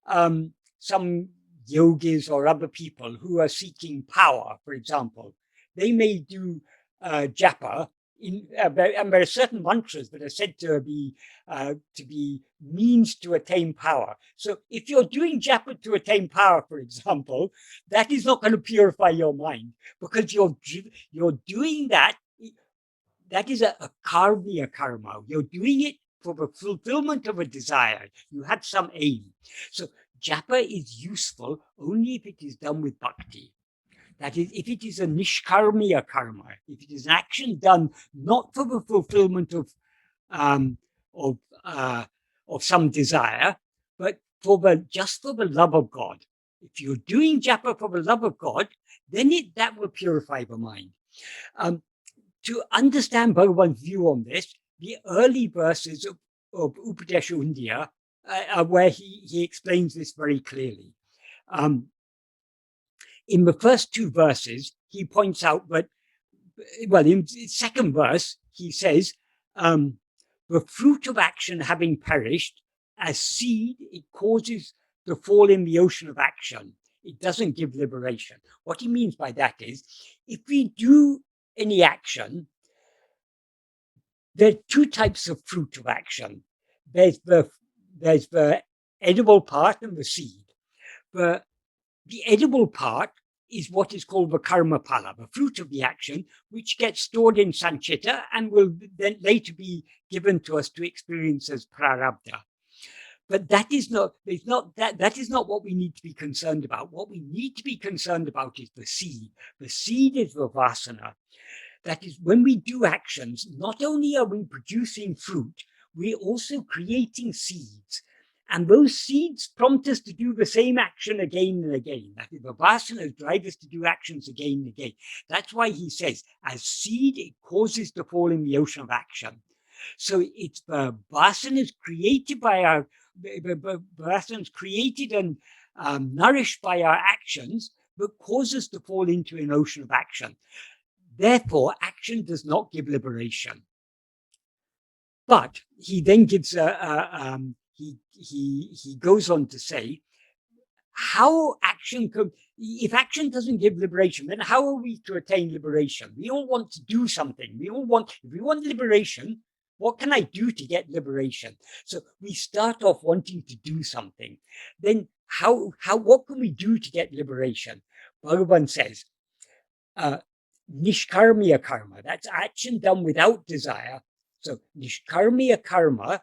some yogis or other people who are seeking power, for example, they may do japa, and there are certain mantras that are said to be means to attain power. So if you're doing japa to attain power, for example, that is not going to purify your mind, because you're doing that. That is a karma. You're doing it for the fulfillment of a desire. You had some aim. So japa is useful only if it is done with bhakti. That is, if it is a nishkarmiya karma, if it is an action done not for the fulfillment of some desire, but just for the love of God. If you're doing japa for the love of God, then that will purify the mind. To understand Bhagavan's view on this, the early verses of Upadēśa Undiyār, where he explains this very clearly. In the first two verses, he points out that, well, in the second verse, he says, the fruit of action having perished, as seed, it causes to fall in the ocean of action. It doesn't give liberation. What he means by that is, if we do any action, there are two types of fruit of action. There's the edible part and the seed. The edible part is what is called the karma pala, the fruit of the action, which gets stored in sanchita and will then later be given to us to experience as prarabdha. But that is not what we need to be concerned about. What we need to be concerned about is the seed. The seed is the vasana. That is, when we do actions, not only are we producing fruit, we're also creating seeds. And those seeds prompt us to do the same action again and again. That is, the vasanas drive us to do actions again and again. That's why he says, as seed, it causes to fall in the ocean of action. So it's the vasanas created by and nourished by our actions that cause us to fall into an ocean of action. Therefore, action does not give liberation. But he then gives he goes on to say, how action could, if action doesn't give liberation, then how are we to attain liberation? We all want to do something. If we want liberation, What can I do to get liberation? So we start off wanting to do something. Then what can we do to get liberation? Bhagavan says, nishkarmiya karma, that's action done without desire. So nishkarmiya karma,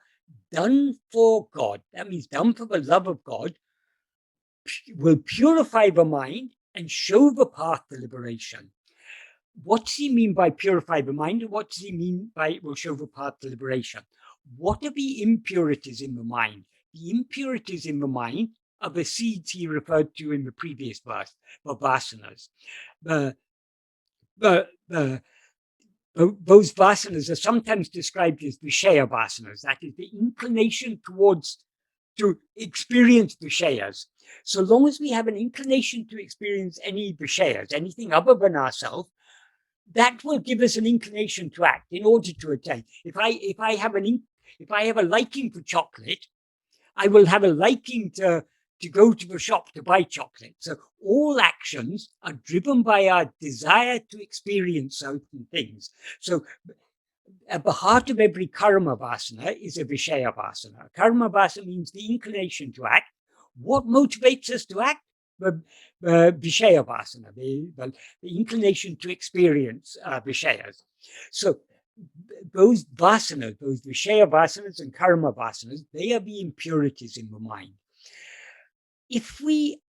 done for God, that means done for the love of God, will purify the mind and show the path to liberation. What does he mean by purify the mind? And what does he mean by it will show the path to liberation? What are the impurities in the mind? The impurities in the mind are the seeds he referred to in the previous verse, the vasanas. Those vasanas are sometimes described as Vishaya vasanas, that is the inclination to experience Vishayas. So long as we have an inclination to experience any Vishayas, anything other than ourselves, that will give us an inclination to act in order to attain. If I have a liking for chocolate, I will have a liking to go to the shop to buy chocolate. So all actions are driven by our desire to experience certain things. So at the heart of every karma vasana is a Vishaya vasana. Karma vasana means the inclination to act. What motivates us to act? The Vishaya vasana, the inclination to experience Vishayas. So those vasanas, those Vishaya vasanas and karma vasanas, they are the impurities in the mind. If we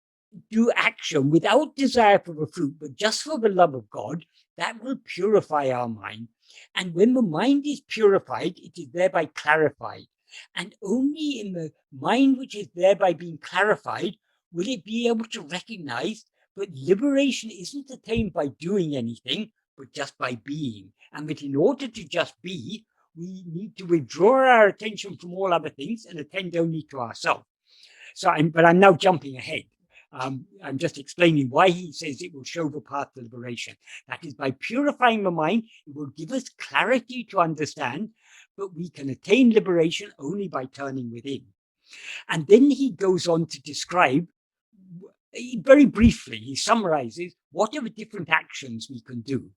do action without desire for the fruit, but just for the love of God, that will purify our mind. And when the mind is purified, it is thereby clarified. And only in the mind which is thereby being clarified will it be able to recognize that liberation isn't attained by doing anything, but just by being. And that in order to just be, we need to withdraw our attention from all other things and attend only to ourselves. So I'm now jumping ahead. I'm just explaining why he says it will show the path to liberation. That is, by purifying the mind, it will give us clarity to understand, but we can attain liberation only by turning within. And then he goes on to describe, very briefly, he summarizes what are the different actions we can do.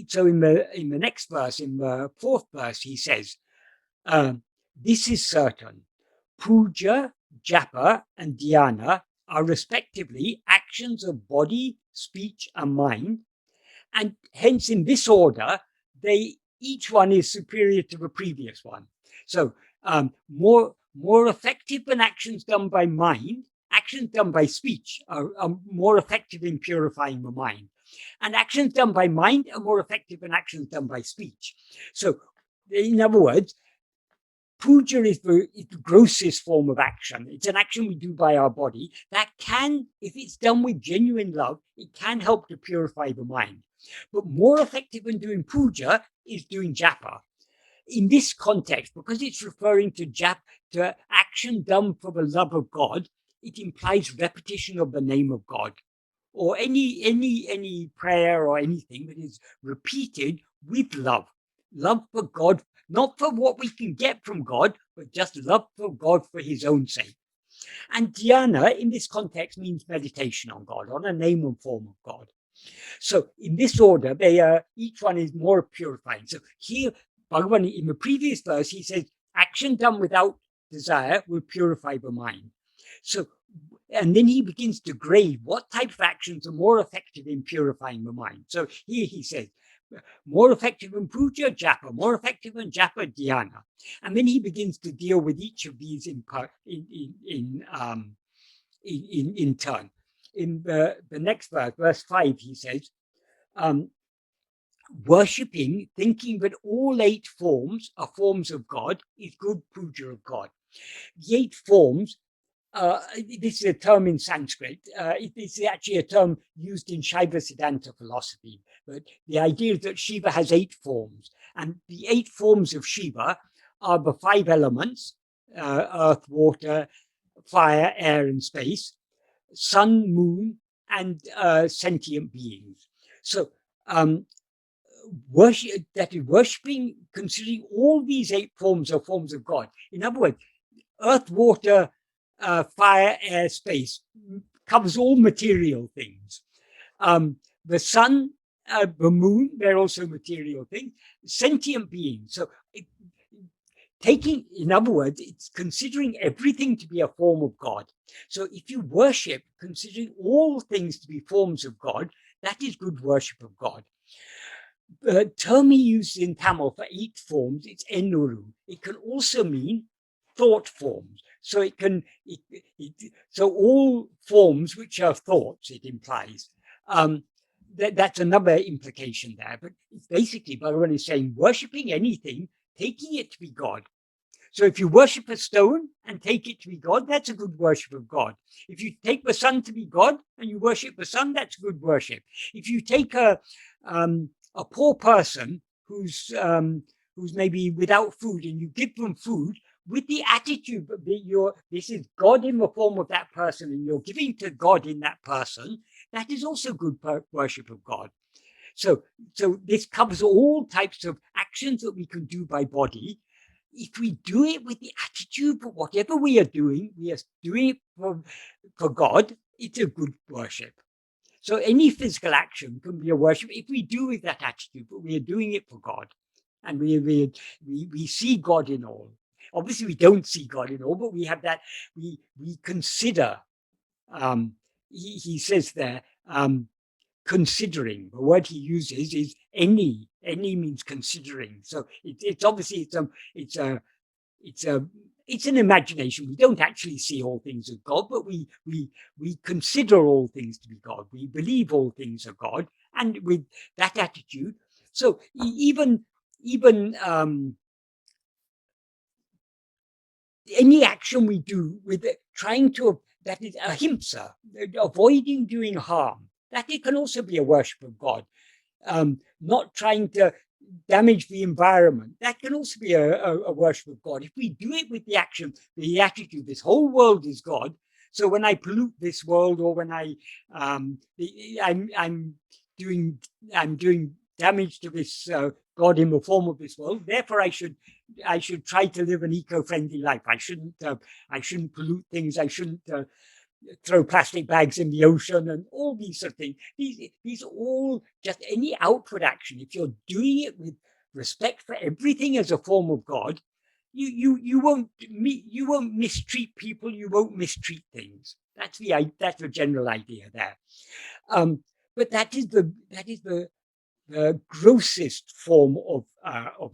So in the next verse, in the fourth verse, he says, this is certain. Puja, japa, and dhyana are respectively actions of body, speech, and mind. And hence, in this order, each one is superior to the previous one. So more effective than actions done by mind, actions done by speech are more effective in purifying the mind. And actions done by mind are more effective than actions done by speech. So, in other words, puja is the grossest form of action. It's an action we do by our body that can, if it's done with genuine love, it can help to purify the mind. But more effective than doing puja is doing japa. In this context, because it's referring to action done for the love of God, it implies repetition of the name of God, or any prayer or anything that is repeated with love for God, not for what we can get from God, but just love for God for his own sake. And dhyana in this context means meditation on God, on a name and form of God. So in this order, each one is more purifying. So here, Bhagavan, in the previous verse, he says, action done without desire will purify the mind. So, and then he begins to grade what type of actions are more effective in purifying the mind. So here he says, more effective in puja, japa, more effective in japa, dhyana. And then he begins to deal with each of these in turn. In the next verse 5, he says, worshipping, thinking that all 8 forms are forms of God, is good puja of God. The 8 forms, this is a term in Sanskrit. It is actually a term used in Shaiva Siddhanta philosophy. But the idea is that Shiva has 8 forms. And the 8 forms of Shiva are the 5 elements, earth, water, fire, air, and space, sun, moon, and sentient beings. So worshipping, considering all these 8 forms are forms of God. In other words, earth, water, fire, air, space covers all material things. The sun, the moon, they're also material things. Sentient beings. So in other words, it's considering everything to be a form of God. So if you worship, considering all things to be forms of God, that is good worship of God. Term he used in Tamil for 8 forms, it's Ennuru. It can also mean thought forms. So so all forms which are thoughts, it implies. That's another implication there. But basically, Bhagavan is saying, worshipping anything, taking it to be God. So if you worship a stone and take it to be God, that's a good worship of God. If you take the sun to be God and you worship the sun, that's good worship. If you take a poor person who's maybe without food and you give them food with the attitude that this is God in the form of that person and you're giving to God in that person, that is also good worship of God. So this covers all types of actions that we can do by body. If we do it with the attitude that whatever we are doing it for God, it's a good worship. So any physical action can be a worship if we do with that attitude, but we are doing it for God. And we see God in all. Obviously, we don't see God in all, but we have that, we consider. He says there, considering. The word he uses is any. Any means considering. So it's obviously it's an imagination. We don't actually see all things as God, but we consider all things to be God. We believe all things are God, and with that attitude. So even any action we do with it, trying to, that is ahimsa, avoiding doing harm, that it can also be a worship of God. Not trying to damage the environment, that can also be a worship of God. If we do it with the action, the attitude, this whole world is God. So when I pollute this world, or when I'm doing damage to this God in the form of this world, therefore I should try to live an eco-friendly life. I shouldn't pollute things. I shouldn't throw plastic bags in the ocean and all these sort of things. These are all just any outward action. If you're doing it with respect for everything as a form of God, you won't mistreat people. You won't mistreat things. That's the general idea there. But that is the grossest form of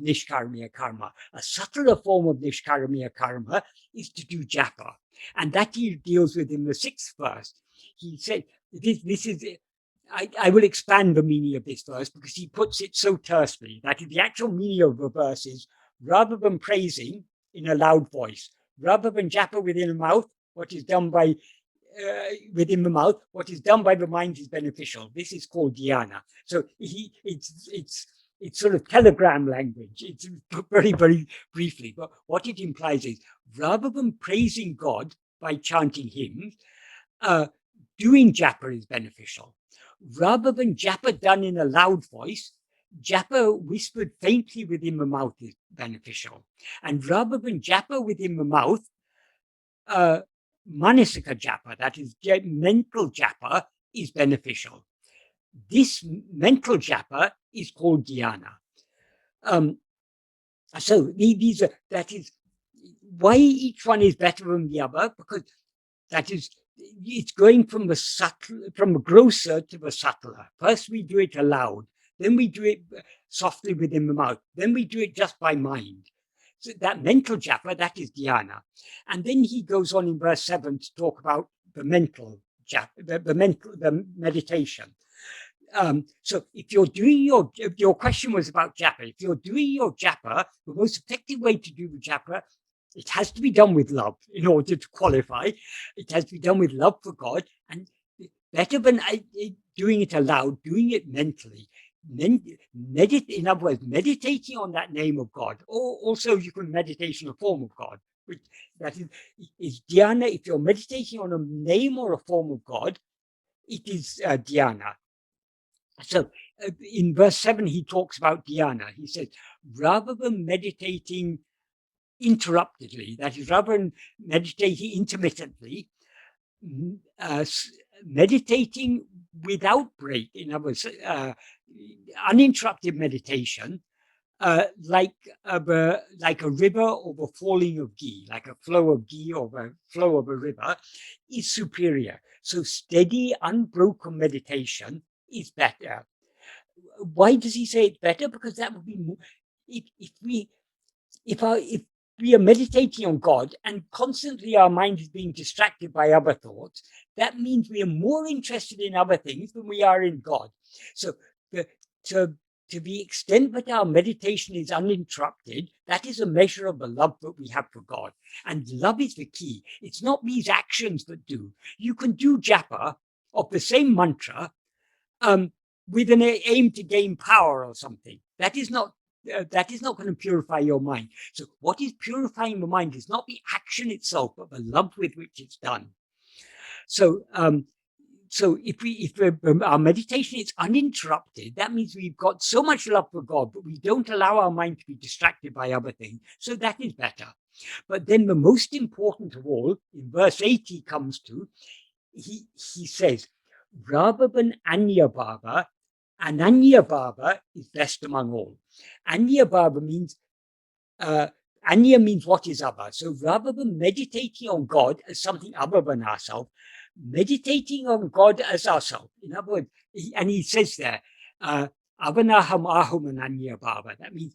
nishkarmiya karma. A subtler form of nishkarmiya karma is to do japa. And that he deals with in the 6th verse. He said, this is, I will expand the meaning of this verse because he puts it so tersely. That is, the actual meaning of the verse is, rather than praising in a loud voice, rather than japa within the mouth, what is done by what is done by the mind is beneficial. This is called dhyana. So it's sort of telegram language. It's very, very briefly, but what it implies is, rather than praising God by chanting hymns, doing japa is beneficial. Rather than japa done in a loud voice, japa whispered faintly within the mouth is beneficial. And rather than japa within the mouth, manasika japa, that is mental japa, is beneficial. This mental japa is called dhyana. So that is why each one is better than the other, because it's going from the grosser to the subtler. First we do it aloud, then we do it softly within the mouth, then we do it just by mind. So that mental japa, that is dhyana. And then he goes on in verse 7 to talk about the mental japa, the meditation. So if you're doing your question was about japa. If you're doing your japa, the most effective way to do the japa, it has to be done with love in order to qualify. It has to be done with love for God, and better than doing it aloud, doing it mentally. In other words, meditating on that name of God, or also you can meditate on a form of God. Which that is dhyana. If you're meditating on a name or a form of God, it is dhyana. So in verse 7, he talks about dhyana. He says, rather than meditating interruptedly, that is, rather than meditating intermittently, meditating without break, in other words, uninterrupted meditation, like a river or the falling of ghee, like a flow of ghee or the flow of a river, is superior. So steady, unbroken meditation is better. Why does he say it's better? Because that would be more, if we are meditating on God and constantly our mind is being distracted by other thoughts, that means we are more interested in other things than we are in God. So to the extent that our meditation is uninterrupted, that is a measure of the love that we have for God. And love is the key. It's not these actions that do. You can do japa of the same mantra with an aim to gain power or something. That is not going to purify your mind. So what is purifying the mind is not the action itself, but the love with which it's done. So if our meditation is uninterrupted, that means we've got so much love for God, but we don't allow our mind to be distracted by other things. So that is better. But then the most important of all, in verse 8 he comes to, he says, rather than Anya Bhava, Ananya Bhava is best among all. Anya Bhava means Anya means what is other. So rather than meditating on God as something other than ourselves, meditating on God as ourselves. In other words, he says there, Avanaham ahum ananya bhava. That means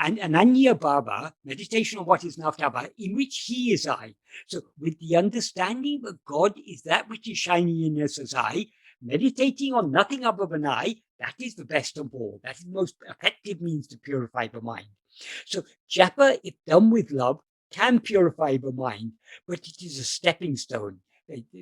ananya bhava, meditation on what is naftava, in which he is I. So with the understanding that God is that which is shining in us as I, meditating on nothing other than I, that is the best of all. That is the most effective means to purify the mind. So japa, if done with love, can purify the mind, but it is a stepping stone.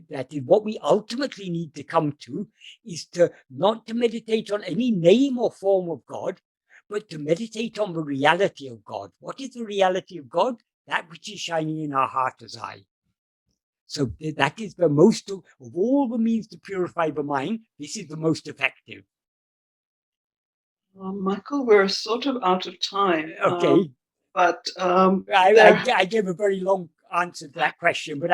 That is what we ultimately need to come to, is to not to meditate on any name or form of God, but to meditate on the reality of God. What is the reality of God? That which is shining in our heart as I. So that is the most of all the means to purify the mind. This is the most effective. Michael, we're sort of out of time. Okay. But I gave a very long answer to that question, but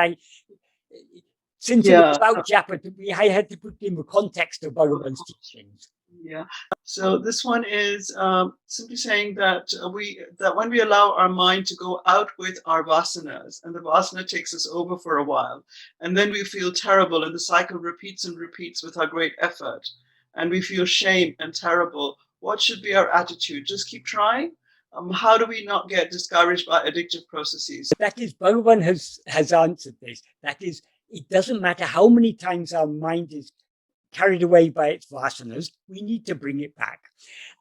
since it was about japa, I had to put in the context of Bhagavan's teachings. Yeah. So this one is simply saying that when we allow our mind to go out with our vasanas, and the vasana takes us over for a while, and then we feel terrible, and the cycle repeats and repeats with our great effort, and we feel shame and terrible. What should be our attitude? Just keep trying? How do we not get discouraged by addictive processes? That is, Bhagavan has answered this. That is, it doesn't matter how many times our mind is carried away by its vasanas, we need to bring it back.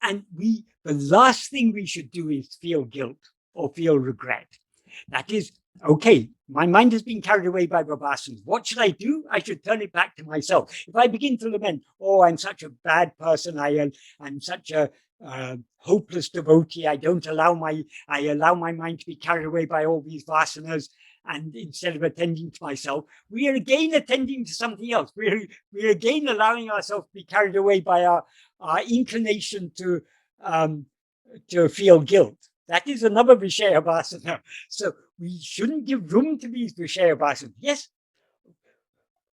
And the last thing we should do is feel guilt or feel regret. That is, okay, my mind has been carried away by the vasanas. What should I do? I should turn it back to myself. If I begin to lament, oh, I'm such a bad person, I'm such a hopeless devotee, I allow my mind to be carried away by all these vasanas, and instead of attending to myself, we are again attending to something else. We're again allowing ourselves to be carried away by our inclination to feel guilt. That is another Vishaya Vasana. So we shouldn't give room to these Vishaya Vasanas. Yes,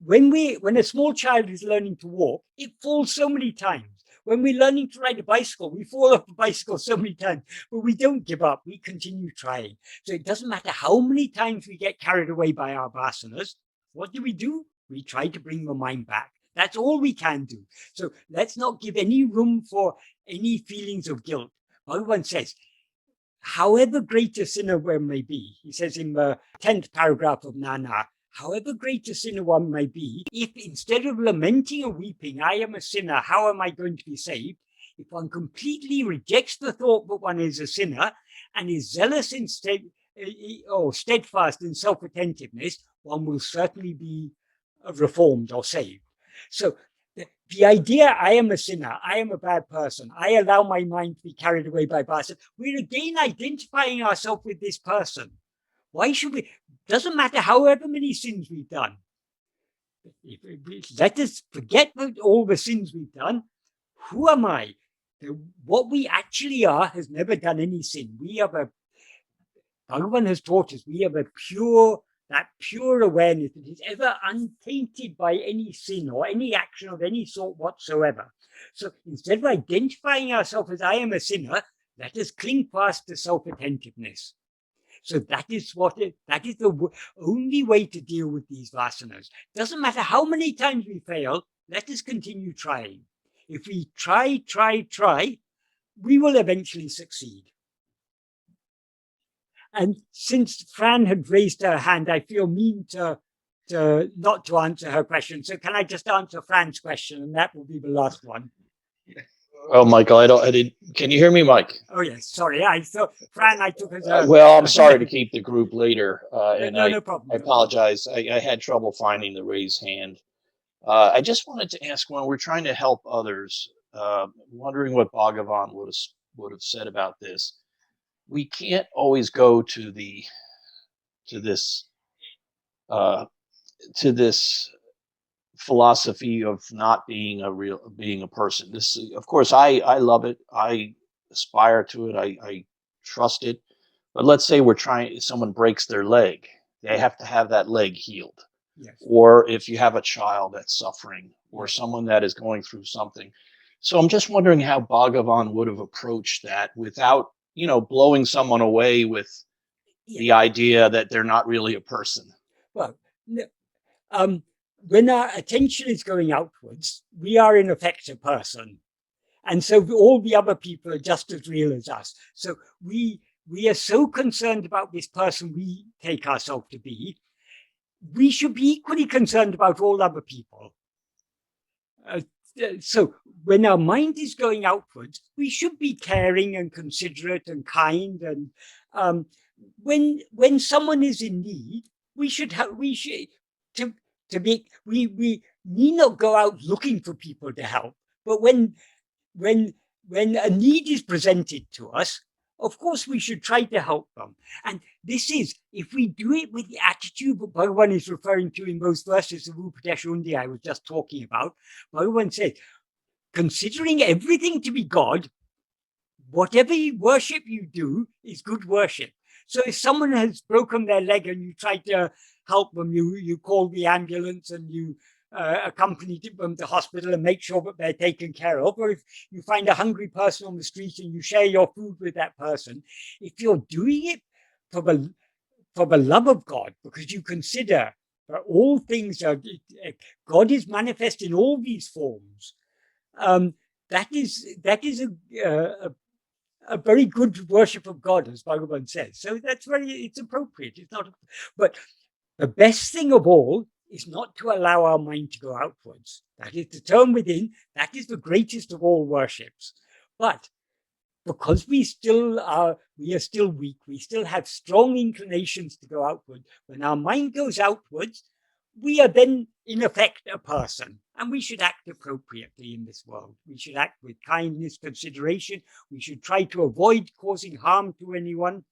when a small child is learning to walk, it falls so many times. When we're learning to ride a bicycle, we fall off the bicycle so many times, but we don't give up. We continue trying. So it doesn't matter how many times we get carried away by our vasanas. What do? We try to bring the mind back. That's all we can do. So let's not give any room for any feelings of guilt. Bhagavan says, however great a sinner one may be, he says in the 10th paragraph of Nāṉ Ār, however great a sinner one may be, if instead of lamenting or weeping, I am a sinner, how am I going to be saved? If one completely rejects the thought that one is a sinner and is zealous instead or steadfast in self-attentiveness, one will certainly be reformed or saved. So the idea, I am a sinner, I am a bad person, I allow my mind to be carried away by vasana, we're again identifying ourselves with this person. Why should we? Doesn't matter however many sins we've done. Let us forget all the sins we've done. Who am I? What we actually are has never done any sin. Bhagavan has taught us, we have that pure awareness that is ever untainted by any sin or any action of any sort whatsoever. So instead of identifying ourselves as I am a sinner, Let us cling fast to self-attentiveness. So that is the only way to deal with these vasanas. Doesn't matter how many times we fail, let us continue trying. If we try, we will eventually succeed. And since Fran had raised her hand, I feel mean to not to answer her question. So can I just answer Fran's question, and that will be the last one? Oh, Michael, I didn't. Can you hear me, Mike? Oh yes, sorry. I thought Fran, I took as a. Well, I'm sorry to keep the group later, and no problem. I apologize. I had trouble finding the raise hand. I just wanted to ask, when we're trying to help others, wondering what Bhagavan would have said about this. We can't always go to this philosophy of not being a person. This, of course, I love it. I aspire to it. I trust it. But let's say someone breaks their leg. They have to have that leg healed. Yes. Or if you have a child that's suffering, or someone that is going through something. So I'm just wondering how Bhagavan would have approached that without, blowing someone away with the idea that they're not really a person. Well, when our attention is going outwards, we are in effect a person. And so all the other people are just as real as us. So we are so concerned about this person we take ourselves to be. We should be equally concerned about all other people. So when our mind is going outwards, we should be caring and considerate and kind. And when someone is in need, we need not go out looking for people to help. But when a need is presented to us, of course we should try to help them. And this is, if we do it with the attitude that Bhagavan is referring to in those verses of Upadēśa Undiyār I was just talking about, Bhagavan says, considering everything to be God, whatever worship you do is good worship. So if someone has broken their leg and you try to help them, you call the ambulance and you accompany them to hospital and make sure that they're taken care of. Or if you find a hungry person on the street and you share your food with that person, if you're doing it for the love of God, because you consider that all things God is manifest in all these forms, that is a very good worship of God, as Bhagavan says. So it's appropriate. It's not, but the best thing of all is not to allow our mind to go outwards. That is to turn within. That is the greatest of all worships. But because we are still weak, we still have strong inclinations to go outward. When our mind goes outwards, we are then in effect a person, and we should act appropriately in this world. We should act with kindness, consideration. We should try to avoid causing harm to anyone,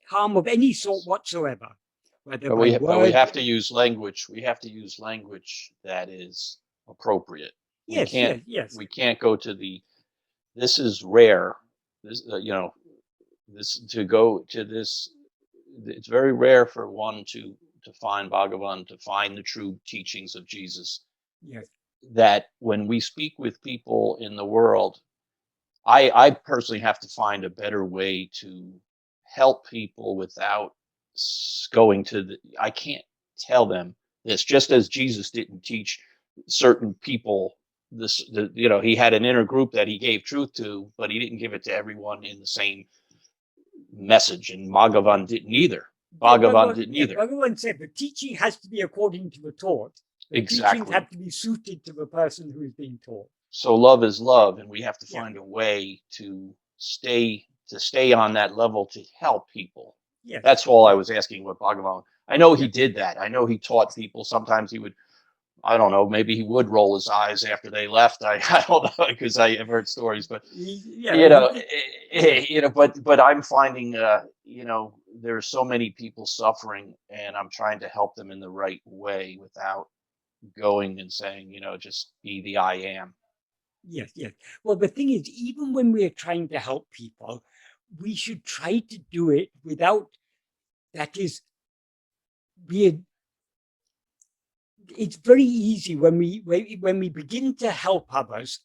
harm of any sort whatsoever. But we have to use language. We have to use language that is appropriate. Yes. We can't go to this is rare. This, to go to this. It's very rare for one to find Bhagavan, to find the true teachings of Jesus. Yes. That when we speak with people in the world, I personally have to find a better way to help people without going to I can't tell them this, just as Jesus didn't teach certain people this, he had an inner group that he gave truth to, but he didn't give it to everyone in the same message. And Bhagavan didn't either. Bhagavan said the teaching has to be according to the taught. The teachings have to be suited to the person who is being taught. So love is love, and we have to find a way to stay on that level to help people. Yes. That's all I was asking with Bhagavan. I know he did that. I know he taught people. Sometimes he would, I don't know, maybe he would roll his eyes after they left. I don't know, because I have heard stories, but but I'm finding there are so many people suffering, and I'm trying to help them in the right way without going and saying, just be the I am. Yes. Well, the thing is, even when we're trying to help people, we should try to do it without, it's very easy when we begin to help others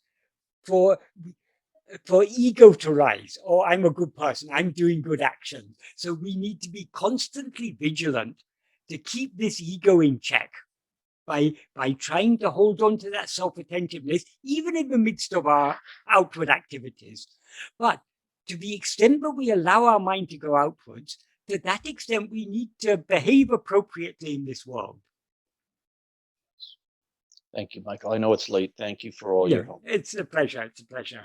for ego to rise. Oh, I'm a good person, I'm doing good action. So we need to be constantly vigilant to keep this ego in check by trying to hold on to that self-attentiveness, even in the midst of our outward activities. But to the extent that we allow our mind to go outwards, to that extent we need to behave appropriately in this world. Thank you, Michael. I know it's late. Thank you for all your help. It's a pleasure. It's a pleasure.